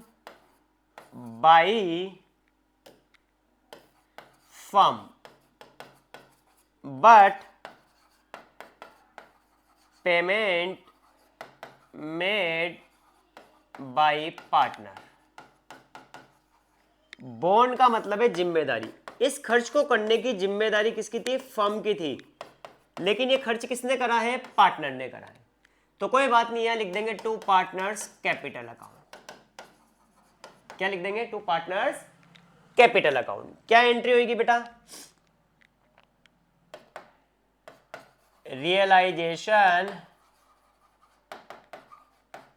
by firm but payment made by partner. Bond का मतलब है जिम्मेदारी। इस खर्च को करने की जिम्मेदारी किसकी थी? फर्म की थी, लेकिन ये खर्च किसने करा है? पार्टनर ने करा है। तो कोई बात नहीं, यहां लिख देंगे टू पार्टनर्स कैपिटल अकाउंट। क्या लिख देंगे? To partners capital account. क्या एंट्री होगी बेटा? Realisation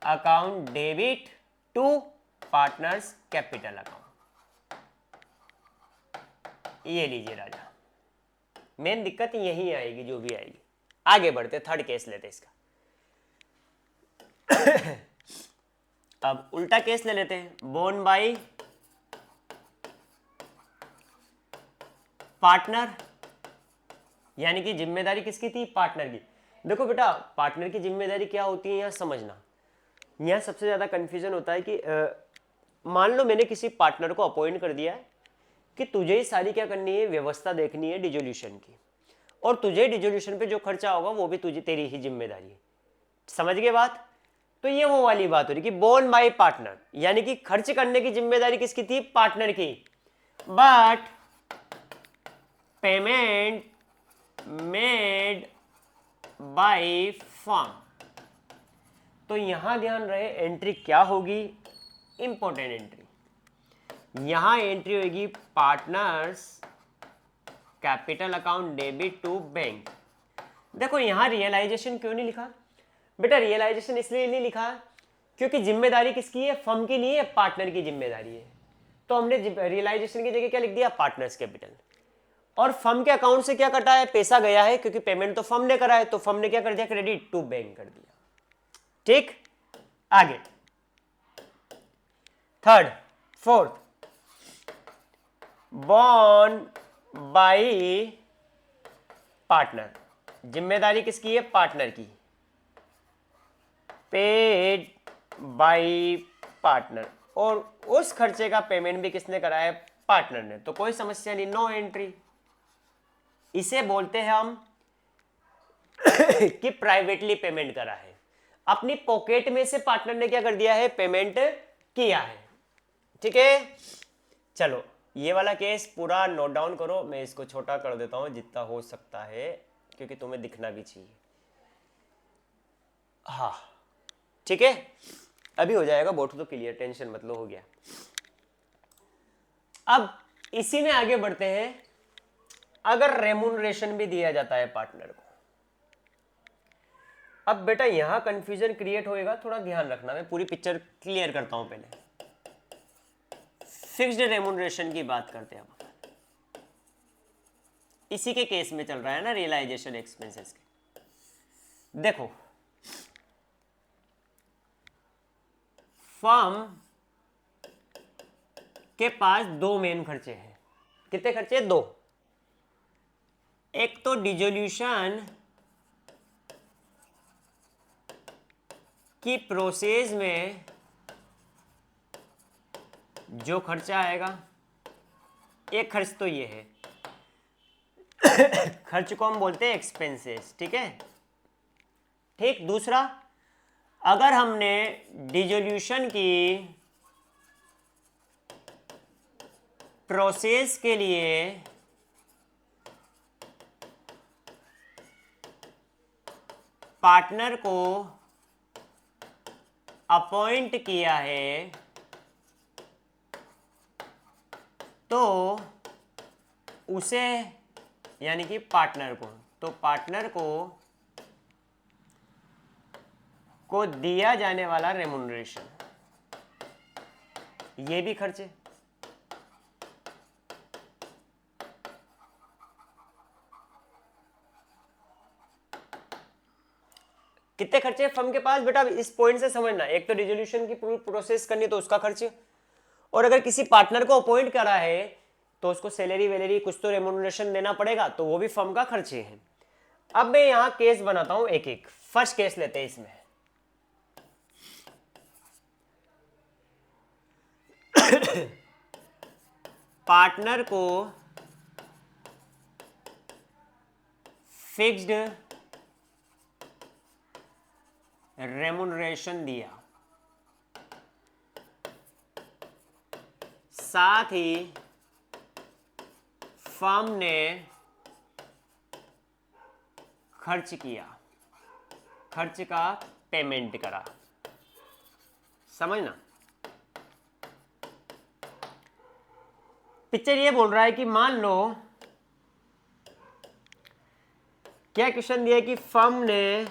account debit to partners capital account. ये लीजिए राजा, मेन दिक्कत यही आएगी जो भी आएगी। आगे बढ़ते, थर्ड केस लेते इसका। अब उल्टा केस ले लेते हैं। बोन बाई पार्टनर, यानी कि जिम्मेदारी किसकी थी? पार्टनर की। देखो बेटा, पार्टनर की जिम्मेदारी क्या होती है यहां समझना। यहां सबसे ज्यादा कंफ्यूजन होता है कि मान लो मैंने किसी पार्टनर को अपॉइंट कर दिया है कि तुझे ही सारी क्या करनी है? व्यवस्था देखनी है डिजोल्यूशन की, और तुझे डिजोल्यूशन पे जो खर्चा होगा वो भी तुझे, तेरी ही जिम्मेदारी है। समझ गए बात? तो ये वो वाली बात हो रही कि बोन बाय पार्टनर, यानी कि खर्च करने की जिम्मेदारी किसकी थी? पार्टनर की, but payment made by firm. तो यहां ध्यान रहे एंट्री क्या होगी? Important entry. यहां एंट्री होगी partners capital account debit to bank. देखो यहां रियलाइजेशन क्यों नहीं लिखा बेटा? रियलाइजेशन इसलिए नहीं लिखा क्योंकि जिम्मेदारी किसकी है? फर्म की नहीं है, पार्टनर की जिम्मेदारी है। तो हमने रियलाइजेशन की जगह क्या लिख दिया? Partners capital. और फर्म के अकाउंट से क्या कटा है? पैसा गया है, क्योंकि पेमेंट तो फर्म ने करा है, तो फर्म ने क्या कर दिया? क्रेडिट टू बैंक कर दिया। ठीक, आगे third, fourth, bond by partner. जिम्मेदारी किसकी है? पार्टनर की। पेड बाई पार्टनर, और उस खर्चे का पेमेंट भी किसने करा है? पार्टनर ने। तो कोई समस्या नहीं, नो एंट्री। इसे बोलते हैं हम कि प्राइवेटली पेमेंट करा है, अपनी पॉकेट में से पार्टनर ने क्या कर दिया है? पेमेंट किया है। ठीक है, चलो ये वाला केस पूरा नोट डाउन करो। मैं इसको छोटा कर देता हूं जितना हो सकता है, क्योंकि तुम्हें दिखना भी चाहिए। हाँ ठीक है, अभी हो जाएगा बोर्ड तो क्लियर, टेंशन मत लो, हो गया। अब इसी में आगे बढ़ते हैं। अगर रेम्यूनरेशन भी दिया जाता है पार्टनर को, अब बेटा यहां कंफ्यूजन क्रिएट होएगा, थोड़ा ध्यान रखना। मैं पूरी पिक्चर क्लियर करता हूं पहले। फिक्स्ड रेम्यूनरेशन की बात करते हैं अब। इसी के केस में चल रहा है ना, रियलाइजेशन एक्सपेंसेस के। देखो फर्म के पास दो मेन खर्चे हैं। कितने खर्चे? दो। एक तो डिसोल्यूशन की प्रोसेस में जो खर्चा आएगा, एक खर्च तो ये है खर्च को हम बोलते हैं एक्सपेंसेस। ठीक है, ठीक। दूसरा, अगर हमने डिसोल्यूशन की प्रोसेस के लिए पार्टनर को अपॉइंट किया है, तो उसे, यानी कि पार्टनर को, तो पार्टनर को दिया जाने वाला रेम्यूनरेशन, ये भी खर्चे। कितने खर्चे फर्म के पास बेटा? इस पॉइंट से समझना। एक तो डिसोल्यूशन की पूरी प्रोसेस करनी, तो उसका खर्च। और अगर किसी पार्टनर को अपॉइंट करा है तो उसको सैलरी वैलरी कुछ तो रेम्यूनरेशन देना पड़ेगा, तो वो भी फर्म का खर्चे हैं। अब मैं यहां केस बनाता हूं एक एक। फर्स्ट केस लेते हैं इसमें। पार्टनर को फिक्स्ड रेम्यूनरेशन दिया, साथ ही फर्म ने खर्च किया, खर्च का पेमेंट करा। समझना, पिक्चर ये बोल रहा है कि मान लो क्या क्वेश्चन दिया है कि फर्म ने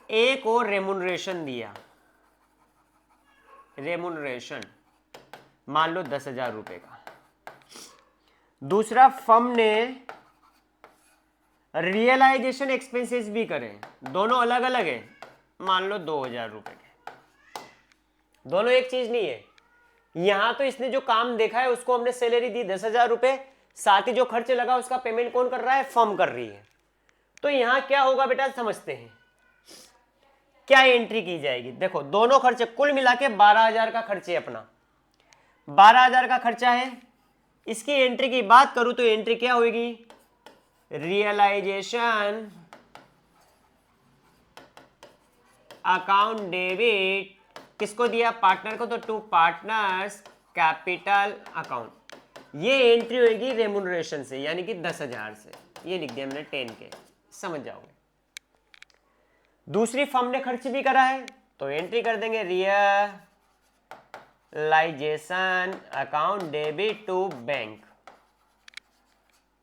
ए को रेम्यूनरेशन दिया, रेम्यूनरेशन मान लो 10,000 रुपए का। दूसरा, फर्म ने रियलाइजेशन एक्सपेंसेस भी करे, दोनों अलग अलग है, मान लो 2,000 रुपए के। दोनों एक चीज नहीं है। यहां तो इसने जो काम देखा है उसको हमने सैलरी दी 10,000 रुपए, साथ ही जो खर्च लगा उसका पेमेंट कौन कर रहा है? फर्म कर रही है। तो यहां क्या होगा बेटा, समझते हैं। क्या एंट्री की जाएगी? देखो, दोनों खर्चे कुल मिला के 12,000 का खर्चे, अपना 12,000 का खर्चा है। इसकी एंट्री की बात करूं तो एंट्री क्या होगी? रियलाइजेशन अकाउंट डेबिट, किसको दिया? पार्टनर को, तो टू पार्टनर्स कैपिटल अकाउंट। ये एंट्री होगी रेम्यूनरेशन से, यानी कि 10,000 से। ये लिख दिया मैंने 10 के, समझ जाओगे। दूसरी, फर्म ने खर्च भी करा है तो एंट्री कर देंगे realisation account debit to bank,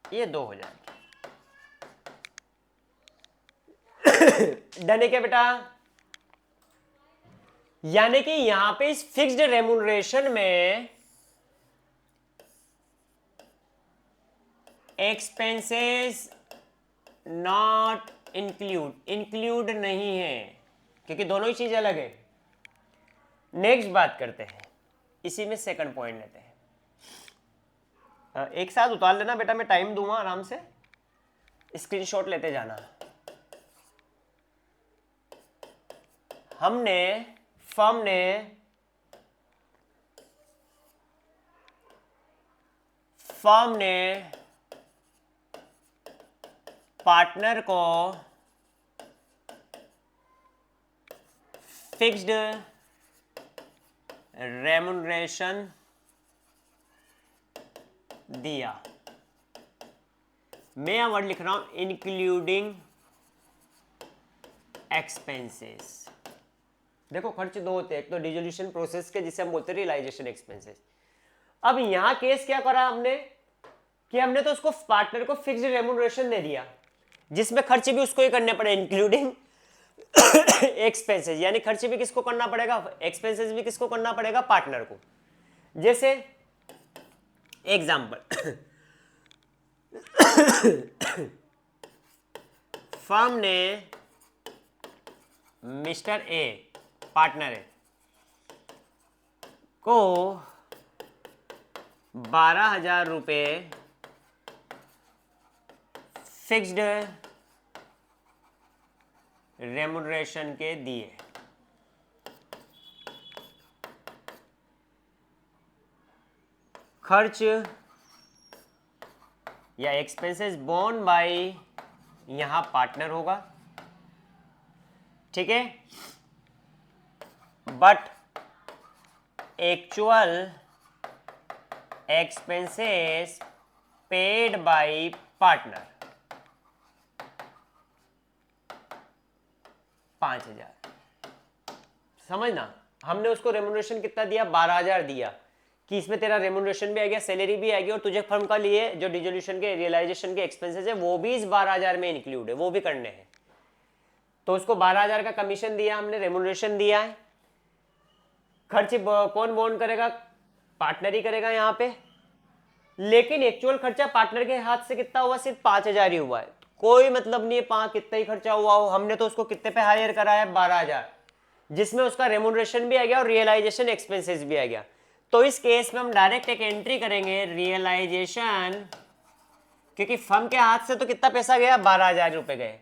ये 2,000। डन है क्या बेटा? यानी कि यहां पे इस फिक्स्ड रेम्यूनरेशन में एक्सपेंसेस नॉट इंक्लूड नहीं है, क्योंकि दोनों ही चीज अलग है। नेक्स्ट बात करते हैं, इसी में सेकंड पॉइंट लेते हैं। एक साथ उतार लेना बेटा, मैं टाइम दूंगा, आराम से स्क्रीनशॉट लेते जाना। फर्म ने पार्टनर को फिक्स्ड रेम्यूनरेशन दिया। मैं यहां वर्ड लिख रहा हूं इंक्लूडिंग एक्सपेंसेस। देखो, खर्च दो होते हैं, एक तो डिसोल्यूशन प्रोसेस के, जिसे हम बोलते हैं रियलाइजेशन एक्सपेंसेस। अब यहां केस क्या करा हमने कि हमने तो उसको, पार्टनर को फिक्स्ड रेम्यूनरेशन दे दिया, जिसमें खर्च भी उसको ही करने पड़े, इंक्लूडिंग एक्सपेंसेस। यानी खर्च भी किसको करना पड़ेगा? एक्सपेंसेस भी किसको करना पड़ेगा? पार्टनर को। जैसे एग्जांपल, फर्म ने मिस्टर ए, पार्टनर है, को 12,000 रुपए फिक्स्ड रेम्यूनरेशन के दिए। खर्च या एक्सपेंसेस बोर्न बाय यहां पार्टनर होगा, ठीक है, but actual expenses paid by partner 5,000। समझना, हमने उसको रेम्यूनरेशन कितना दिया? 12,000 दिया, कि इसमें तेरा रेम्यूनरेशन भी आ गया, सैलरी भी आएगी, और तुझे फर्म का लिए जो डिसोल्यूशन के, रियलाइजेशन के एक्सपेंसेस है वो भी इस 12,000 में इंक्लूड है, वो भी करने हैं। तो उसको 12,000 का कमीशन दिया हमने, रेम्यूनरेशन दिया है। खर्च कौन बोन करेगा? पार्टनर ही करेगा यहां पे। लेकिन एक्चुअल खर्चा पार्टनर के हाथ से कितना हुआ? सिर्फ 5,000 ही हुआ है। कोई मतलब नहीं है कितना ही खर्चा हुआ हो, हमने तो उसको कितने पे हायर करा है? 12,000, जिसमें उसका रेम्यूनरेशन भी आ गया और रियलाइजेशन एक्सपेंसेस भी आ गया। तो इस केस में हम डायरेक्ट एक एंट्री करेंगे रियलाइजेशन, क्योंकि फर्म के हाथ से तो कितना पैसा गया, 12,000 रुपए गए,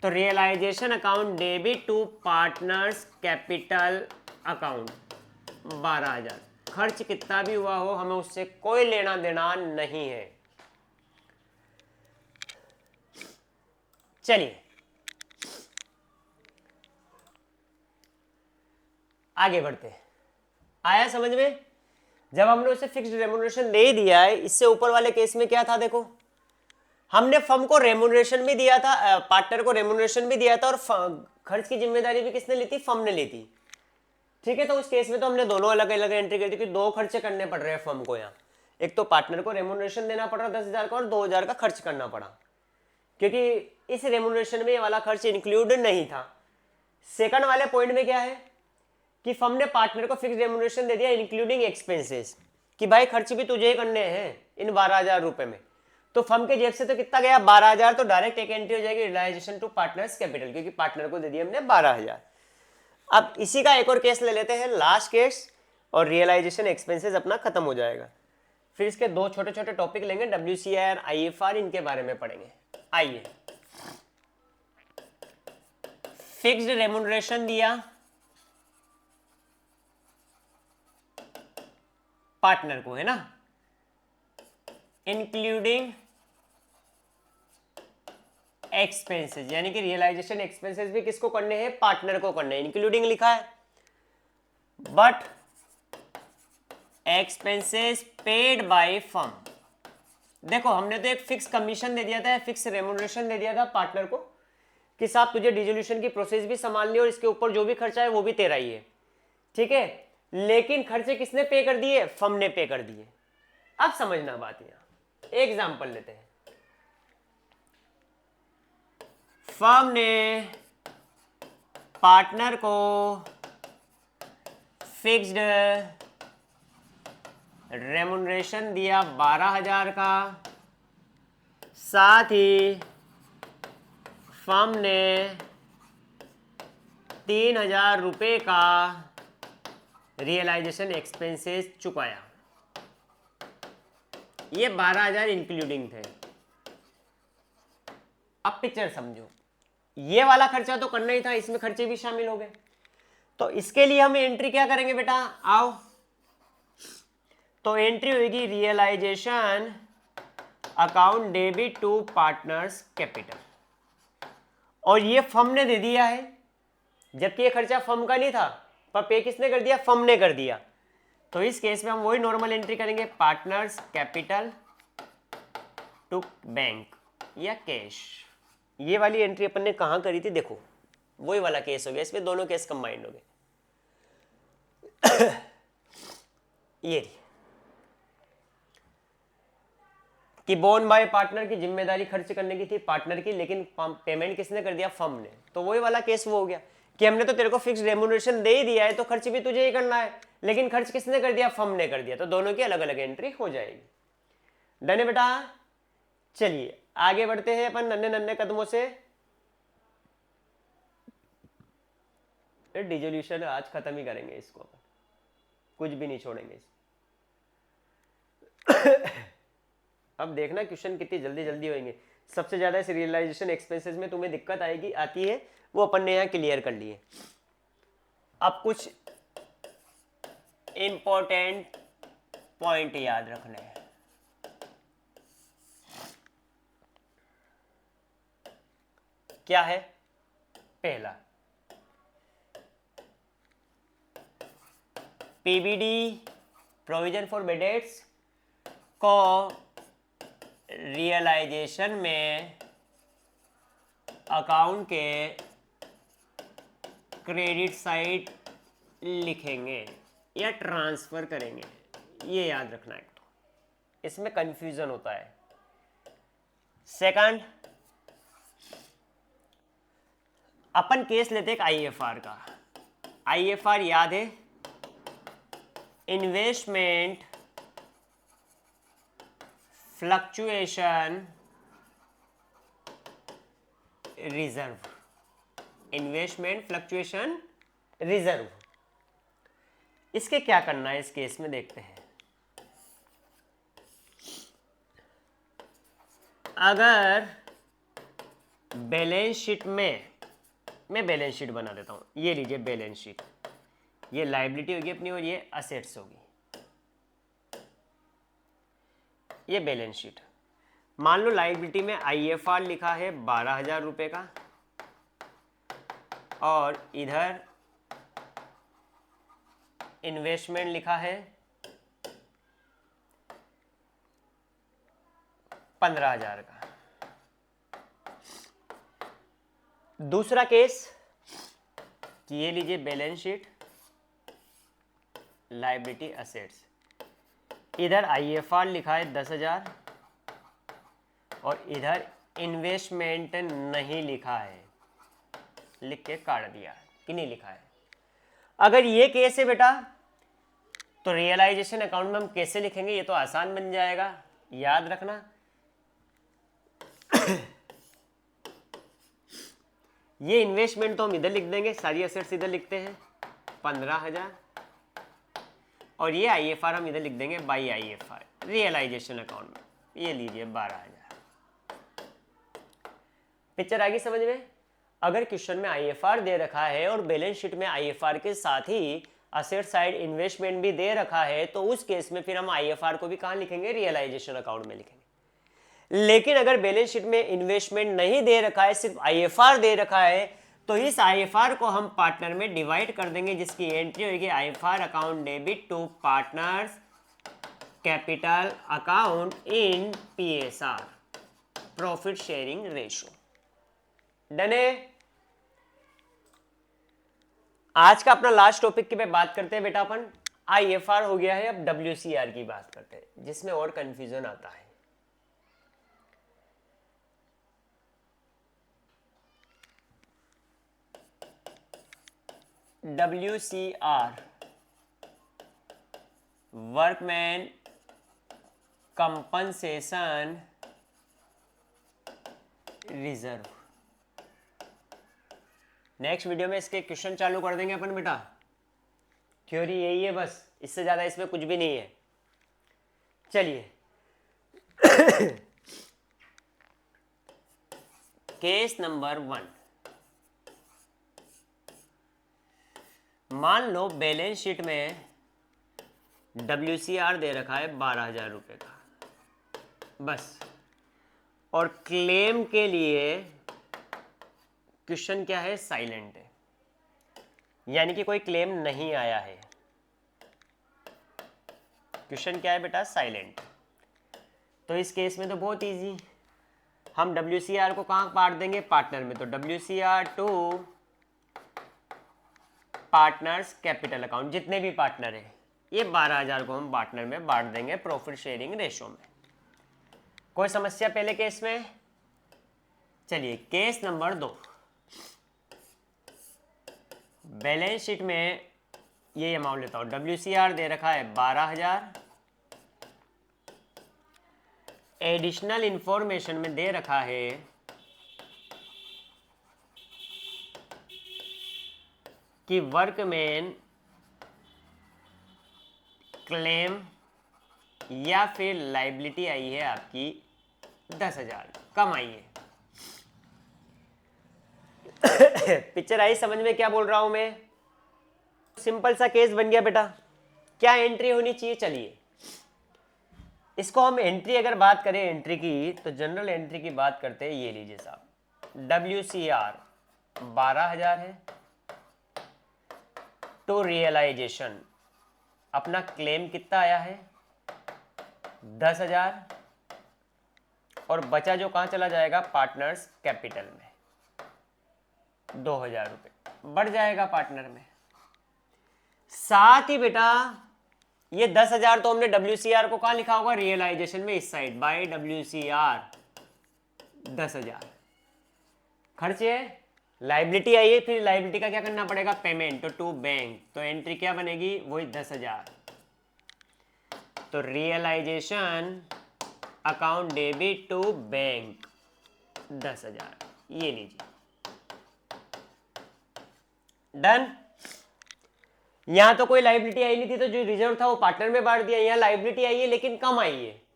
तो realisation account debit to partners capital account 12,000। खर्च कितना भी हुआ हो हमें उससे कोई लेना देना नहीं है। चलिए आगे बढ़ते हैं। आया समझ में? जब हमने उसे फिक्स्ड रेम्युनरेशन दे दिया है, इससे ऊपर वाले केस में क्या था देखो, हमने फर्म को रेम्युनरेशन भी दिया था, पार्टनर को रेम्युनरेशन भी दिया था, और खर्च की जिम्मेदारी भी किसने ली थी, फर्म ने ली थी। ठीक है, तो उस केस में तो हमने दोनों अलग अलग एंट्री कर दी, क्योंकि दो खर्चे करने पड़ रहे हैं फर्म को यहाँ। एक तो पार्टनर को रेम्युनरेशन देना पड़ रहा 10,000 का, और 2,000 का खर्च करना पड़ा, क्योंकि इस रेम्युनरेशन में ये वाला खर्च इंक्लूड नहीं था। सेकंड वाले पॉइंट में क्या है कि फर्म ने पार्टनर को फिक्स रेम्युनरेशन दे दिया इंक्लूडिंग एक्सपेंसेस, कि भाई खर्च भी तुझे ही करने हैं इन 12,000 रुपए में। तो फर्म के जेब से तो कितना गया, 12,000, तो डायरेक्ट एक एंट्री हो जाएगी रियलाइजेशन टू पार्टनर्स कैपिटल, क्योंकि पार्टनर को दे दिया हमने 12,000। अब इसी का एक और केस ले लेते हैं, लास्ट केस, और रियलाइजेशन एक्सपेंसेस अपना खत्म हो जाएगा। फिर इसके दो छोटे छोटे टॉपिक लेंगे, WCI और IFR, इनके बारे में पढ़ेंगे। आइए, फिक्स्ड रेम्युनरेशन दिया पार्टनर को, है ना, इंक्लूडिंग एक्सपेंसेस, यानी कि रियलाइजेशन एक्सपेंसेस भी किसको करने हैं, पार्टनर को करने हैं। इंक्लूडिंग लिखा है, but expenses paid by firm. देखो हमने तो एक फिक्स कमीशन दे दिया था, फिक्स रेम्युनरेशन दे दिया था पार्टनर को कि साहब तुझे डिसोल्यूशन की प्रोसेस भी संभाल ली और इसके ऊपर जो भी खर्चा है वो भी तेरा ही है। ठीक है, लेकिन खर्चे किसने पे कर दिए, फर्म ने पे कर दिए। अब समझना बात, यहां एग्जांपल लेते हैं। फर्म ने पार्टनर को फिक्स्ड रेम्युनरेशन दिया 12,000 का, साथ ही फर्म ने 3,000 रुपए का रियलाइजेशन एक्सपेंसेस चुकाया। ये 12,000 इंक्लूडिंग थे। अब पिक्चर समझो, ये वाला खर्चा तो करना ही था, इसमें खर्चे भी शामिल हो गए। तो इसके लिए हम एंट्री क्या करेंगे बेटा, आओ, तो एंट्री होगी realisation account debit to partners capital, और ये फर्म ने दे दिया है, जबकि ये खर्चा फर्म का नहीं था, पर पे किसने कर दिया, फर्म ने कर दिया। तो इस केस में हम वही नॉर्मल एंट्री करेंगे, पार्टनर्स कैपिटल टू बैंक या कैश। ये वाली एंट्री अपन ने कहां करी थी, देखो वही वाला केस हो गया, इसमें दोनों केस कंबाइंड हो गए। ये कि बोन बाय पार्टनर की जिम्मेदारी खर्च करने की थी पार्टनर की, लेकिन पेमेंट किसने कर दिया, फर्म ने। तो वही वाला केस वो हो गया कि हमने तो तेरे को फिक्स रेम्युनरेशन दे ही दिया है, तो खर्च भी तुझे ही करना है, लेकिन खर्च किसने कर दिया, फर्म ने कर दिया। तो दोनों की अलग अलग एंट्री हो जाएगी। डन है बेटा? चलिए आगे बढ़ते हैं अपन नन्हे नन्हे कदमों से। डिसोल्यूशन आज खत्म ही करेंगे इसको, अपन कुछ भी नहीं छोड़ेंगे। अब देखना क्वेश्चन कितनी जल्दी जल्दी होंगे। सबसे ज्यादा इस रियलाइजेशन एक्सपेंसेस में तुम्हें दिक्कत आएगी, आती है, वो अपन ने यहाँ क्लियर कर लिए। अब कुछ इंपॉर्टेंट पॉइंट याद रखने हैं। क्या है? पहला, PBD provision for bad debts को रियलाइजेशन में अकाउंट के क्रेडिट साइड लिखेंगे या ट्रांसफर करेंगे, ये याद रखना है, तो इसमें कंफ्यूजन होता है। सेकंड, अपन केस लेते हैं IFR का। IFR याद है, investment fluctuation reserve, investment fluctuation reserve. इसके क्या करना है इस केस में देखते हैं। अगर बैलेंस शीट में, मैं बैलेंस शीट बना देता हूं, ये लीजिए बैलेंस शीट, ये लायबिलिटी होगी अपनी और ये असेट्स होगी, ये बैलेंस शीट। मान लो लायबिलिटी में IFR लिखा है 12,000 रुपए का और इधर इन्वेस्टमेंट लिखा है 15,000 का। दूसरा केस कि ये लीजिए बैलेंस शीट, लायबिलिटी असेट्स, इधर IFR लिखा है 10,000 और इधर इन्वेस्टमेंट नहीं लिखा है, लिख के काट दिया कि नहीं लिखा है। अगर ये केस है बेटा तो रियलाइजेशन अकाउंट में हम कैसे लिखेंगे, ये तो आसान बन जाएगा, याद रखना। ये इन्वेस्टमेंट तो हम इधर लिख देंगे, सारी असेट्स इधर लिखते हैं 15,000 और ये IFR हम इधर लिख देंगे बाई IFR रियलाइजेशन अकाउंट में, ये लीजिए 12,000। पिक्चर आ गई समझ में। अगर क्वेश्चन में IFR दे रखा है और बैलेंस शीट में IFR के साथ ही असेट साइड इन्वेस्टमेंट भी दे रखा है तो उस केस में फिर हम IFR को भी कहां लिखेंगे, रियलाइजेशन अकाउंट में लिखेंगे। लेकिन अगर बैलेंस शीट में इन्वेस्टमेंट नहीं दे रखा है, सिर्फ IFR दे रखा है, तो इस IFR को हम पार्टनर में डिवाइड कर देंगे, जिसकी एंट्री होगी IFR account debit to partners capital account in PSR, profit sharing ratio. Done है। आज का अपना लास्ट टॉपिक की पे बात करते हैं बेटा अपन। IFR हो गया है, अब WCR की बात करते हैं, जिसमें और कंफ्यूजन आता है। WCR workman compensation reserve. Next video में इसके क्वेश्चन चालू कर देंगे अपन बेटा, थ्योरी यही है बस, इससे ज्यादा इसमें कुछ भी नहीं है। चलिए केस नंबर 1, मान लो बैलेंस शीट में WCR दे रखा है 12,000 रुपए का बस, और क्लेम के लिए क्वेश्चन क्या है, साइलेंट है, यानी कि कोई क्लेम नहीं आया है। क्वेश्चन क्या है बेटा, साइलेंट। तो इस केस में तो बहुत इजी, हम WCR को कहां बांट देंगे, पार्टनर में। तो WCR to partners capital account, जितने भी पार्टनर है, ये 12,000 को हम पार्टनर में बांट देंगे प्रॉफिट शेयरिंग रेशो में। कोई समस्या पहले केस में। चलिए केस नंबर 2, बैलेंस शीट में ये अमाउंट लेता हूं, WCR दे रखा है 12,000, एडिशनल इंफॉर्मेशन में दे रखा है कि वर्कमैन क्लेम या फिर लायबिलिटी आई है आपकी 10,000 कम आई है। पिक्चर आई समझ में क्या बोल रहा हूं मैं। सिंपल सा केस बन गया बेटा। क्या एंट्री होनी चाहिए, चलिए इसको हम एंट्री अगर बात करें एंट्री की, तो जनरल एंट्री की बात करते हैं। ये लीजिए साहब, WCR 12,000 है, तो रियलाइजेशन अपना क्लेम कितना आया है 10,000, और बचा जो कहां चला जाएगा, पार्टनर्स कैपिटल में 2,000 रुपए बढ़ जाएगा पार्टनर में। साथ ही बेटा ये 10,000 तो हमने WCR को कहां लिखा होगा, रियलाइजेशन में इस साइड, बाय WCR 10,000 खर्चे, लायबिलिटी आई है, फिर लायबिलिटी का क्या करना पड़ेगा, पेमेंट टू बैंक, तो एंट्री क्या बनेगी, वही 10,000। तो realisation account debit to bank 10,000, ये लीजिए, डन। यहां तो कोई लाइबिलिटी आई नहीं थी, तो जो रिजर्व था वो पार्टनर में बांट दिया। यहाँ लाइबिलिटी आई है लेकिन कम आई है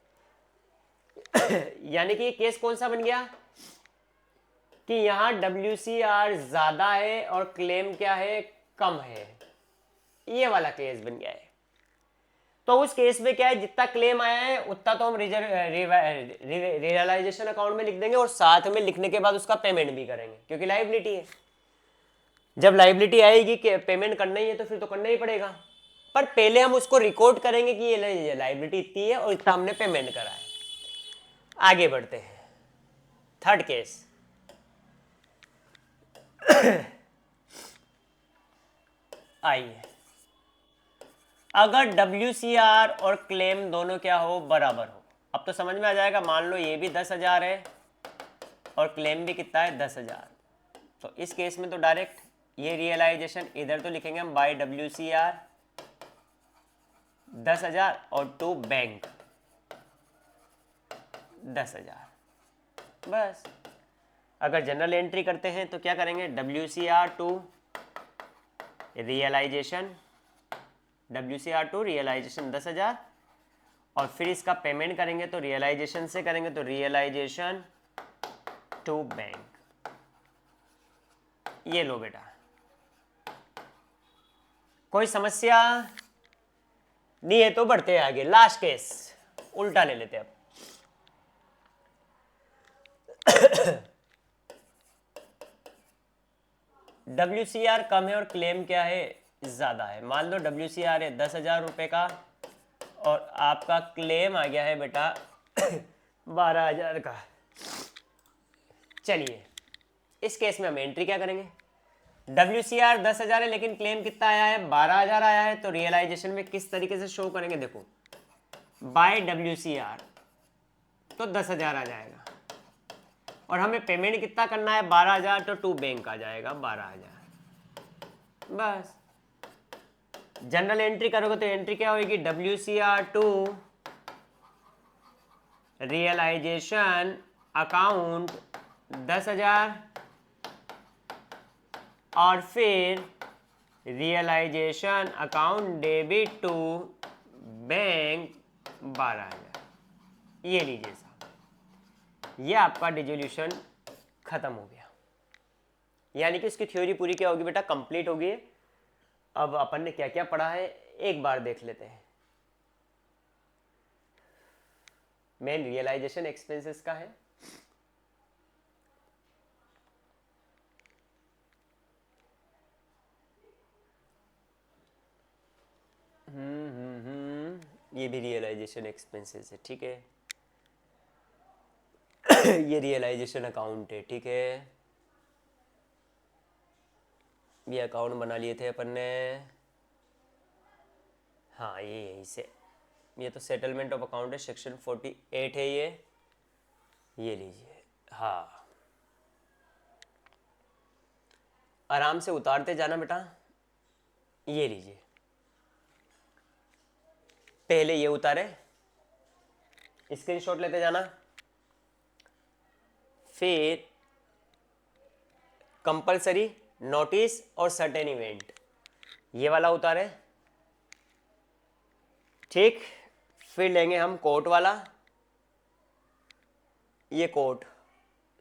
यानी कि ये केस कौन सा बन गया कि यहां WCR ज्यादा है और क्लेम क्या है, कम है। ये वाला केस बन गया है। तो उस केस में क्या है, जितना क्लेम आया है उतना तो हम रियलाइजेशन अकाउंट में लिख देंगे और साथ में लिखने के बाद उसका पेमेंट भी करेंगे, क्योंकि लाइबिलिटी है। जब लाइबिलिटी आएगी कि पेमेंट करना ही है तो फिर तो करना ही पड़ेगा, पर पहले हम उसको रिकॉर्ड करेंगे कि ये लाइबिलिटी इतनी है और इतना हमने पेमेंट करा है। आगे बढ़ते हैं, थर्ड केस। आइए, अगर WCR और क्लेम दोनों क्या हो, बराबर हो। अब तो समझ में आ जाएगा। मान लो ये भी 10,000 है और क्लेम भी कितना है, 10,000। तो इस केस में तो डायरेक्ट ये रियलाइजेशन इधर तो लिखेंगे हम बाय WCR 10,000 और टू बैंक 10,000। बस अगर जनरल एंट्री करते हैं तो क्या करेंगे, WCR टू रियलाइजेशन 10,000 और फिर इसका पेमेंट करेंगे तो रियलाइजेशन से करेंगे तो रियलाइजेशन टू बैंक। ये लो बेटा, कोई समस्या नहीं है तो बढ़ते हैं आगे। लास्ट केस उल्टा ले लेते हैं अब। WCR कम है और क्लेम क्या है, ज्यादा है। मान लो WCR है 10,000 रुपए का और आपका क्लेम आ गया है बेटा 12,000 का। चलिए इस केस में हम एंट्री क्या करेंगे, WCR 10,000 है लेकिन क्लेम कितना आया है, 12,000 आया है। तो रियलाइजेशन में किस तरीके से शो करेंगे, देखो बाय WCR तो 10,000 आ जाएगा और हमें पेमेंट कितना करना है, 12,000। तो टू बैंक आ जाएगा 12,000। बस जनरल एंट्री करोगे तो एंट्री क्या होगी, WCR टू रियलाइजेशन अकाउंट 10,000 और फिर realisation account debit to bank 12,000। ये लीजिए साहब, ये आपका डिसोल्यूशन खत्म हो गया। यानी कि इसकी थ्योरी पूरी क्या होगी बेटा, कंप्लीट होगी। अब अपन ने क्या क्या पढ़ा है एक बार देख लेते हैं। मेन रियलाइजेशन एक्सपेंसेस का है, ये भी रियलाइजेशन एक्सपेंसेस है, ठीक है। ये रियलाइजेशन अकाउंट है, ठीक है। ये अकाउंट बना लिए थे अपन ने, हाँ ये यहीं से। ये तो सेटलमेंट ऑफ अकाउंट है, सेक्शन 48 है ये लीजिए। हाँ आराम से उतारते जाना बेटा। ये लीजिए, पहले ये उतारे, स्क्रीनशॉट लेते जाना, फिर कंपलसरी, नोटिस और सर्टेन इवेंट, ये वाला उतारे, ठीक। फिर लेंगे हम कोर्ट वाला, ये कोर्ट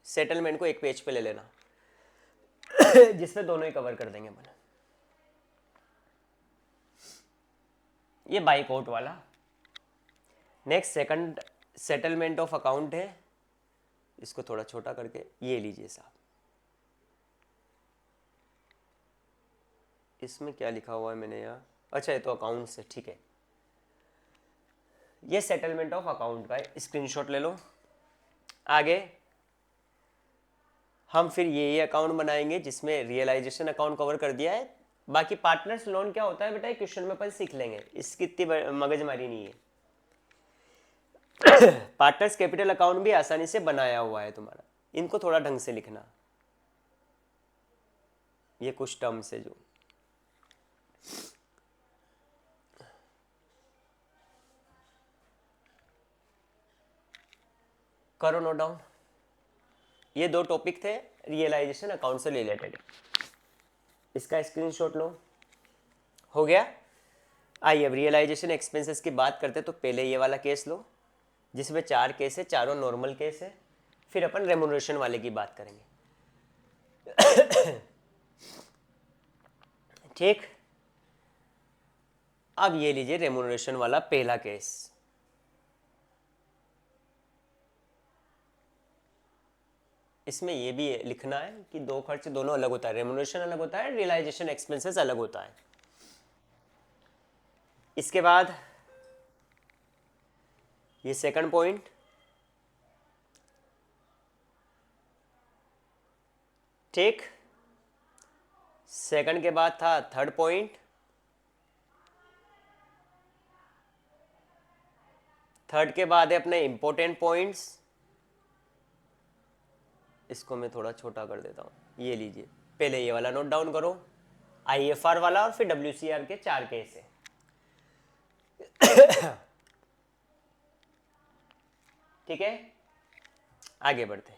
सेटलमेंट को एक पेज पे ले लेना जिसमें दोनों ही कवर कर देंगे अपन। ये बाई कोर्ट वाला। Next second settlement of account है, इसको थोड़ा छोटा करके ये लीजिए साहब। इसमें क्या लिखा हुआ है मैंने यहाँ, अच्छा ये तो अकाउंट से, ठीक है। ये सेटलमेंट ऑफ अकाउंट का स्क्रीनशॉट ले लो। आगे हम फिर ये अकाउंट बनाएंगे जिसमें रियलाइजेशन अकाउंट कवर कर दिया है। बाकी पार्टनर्स लोन क्या होता है बेटा, क्वेश्चन में अपन सीख लेंगे, इसकी इतनी मगजमारी नहीं है। पार्टनर्स कैपिटल अकाउंट भी आसानी से बनाया हुआ है तुम्हारा, इनको थोड़ा ढंग से लिखना। ये कुछ टर्म्स है जो करो नोट डाउन। ये दो टॉपिक थे रियलाइजेशन अकाउंट से रिलेटेड, इसका स्क्रीनशॉट लो। हो गया। आइए अब रियलाइजेशन एक्सपेंसेस की बात करते हैं। तो पहले ये वाला केस लो जिसमें 4 केस है, चारों नॉर्मल केस है, फिर अपन रेमुनरेशन वाले की बात करेंगे। ठीक, अब ये लीजिए रेमुनरेशन वाला पहला केस। इसमें ये भी लिखना है कि दो खर्च दोनों अलग होता है, रेमुनरेशन अलग होता है, रियलाइजेशन एक्सपेंसेस अलग होता है। इसके बाद ये सेकंड पॉइंट, ठीक, सेकंड के बाद था थर्ड पॉइंट, थर्ड के बाद है अपने इंपॉर्टेंट पॉइंट्स। इसको मैं थोड़ा छोटा कर देता हूं, ये लीजिए, पहले ये वाला नोट डाउन करो, IFR वाला, और फिर WCR के 4 केस है। ठीक है, आगे बढ़ते।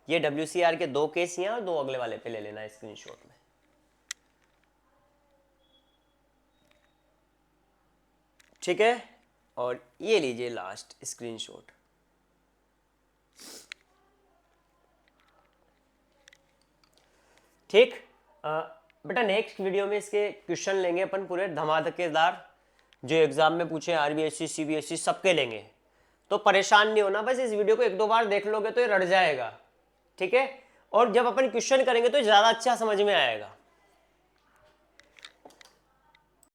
ये WCR के 2 केस यहाँ और 2 अगले वाले पे ले लेना स्क्रीनशॉट में। ठीक है, और ये लीजिए लास्ट स्क्रीनशॉट। ठीक, बेटा नेक्स्ट वीडियो में इसके क्वेश्चन लेंगे अपन पूरे धमाकेदार, जो एग्जाम में पूछे, RBSE CBSE सबके लेंगे। तो परेशान नहीं होना, बस इस वीडियो को 1-2 बार देख लोगे तो ये रट जाएगा। ठीक है, और जब अपन क्वेश्चन करेंगे तो ज़्यादा अच्छा समझ में आएगा।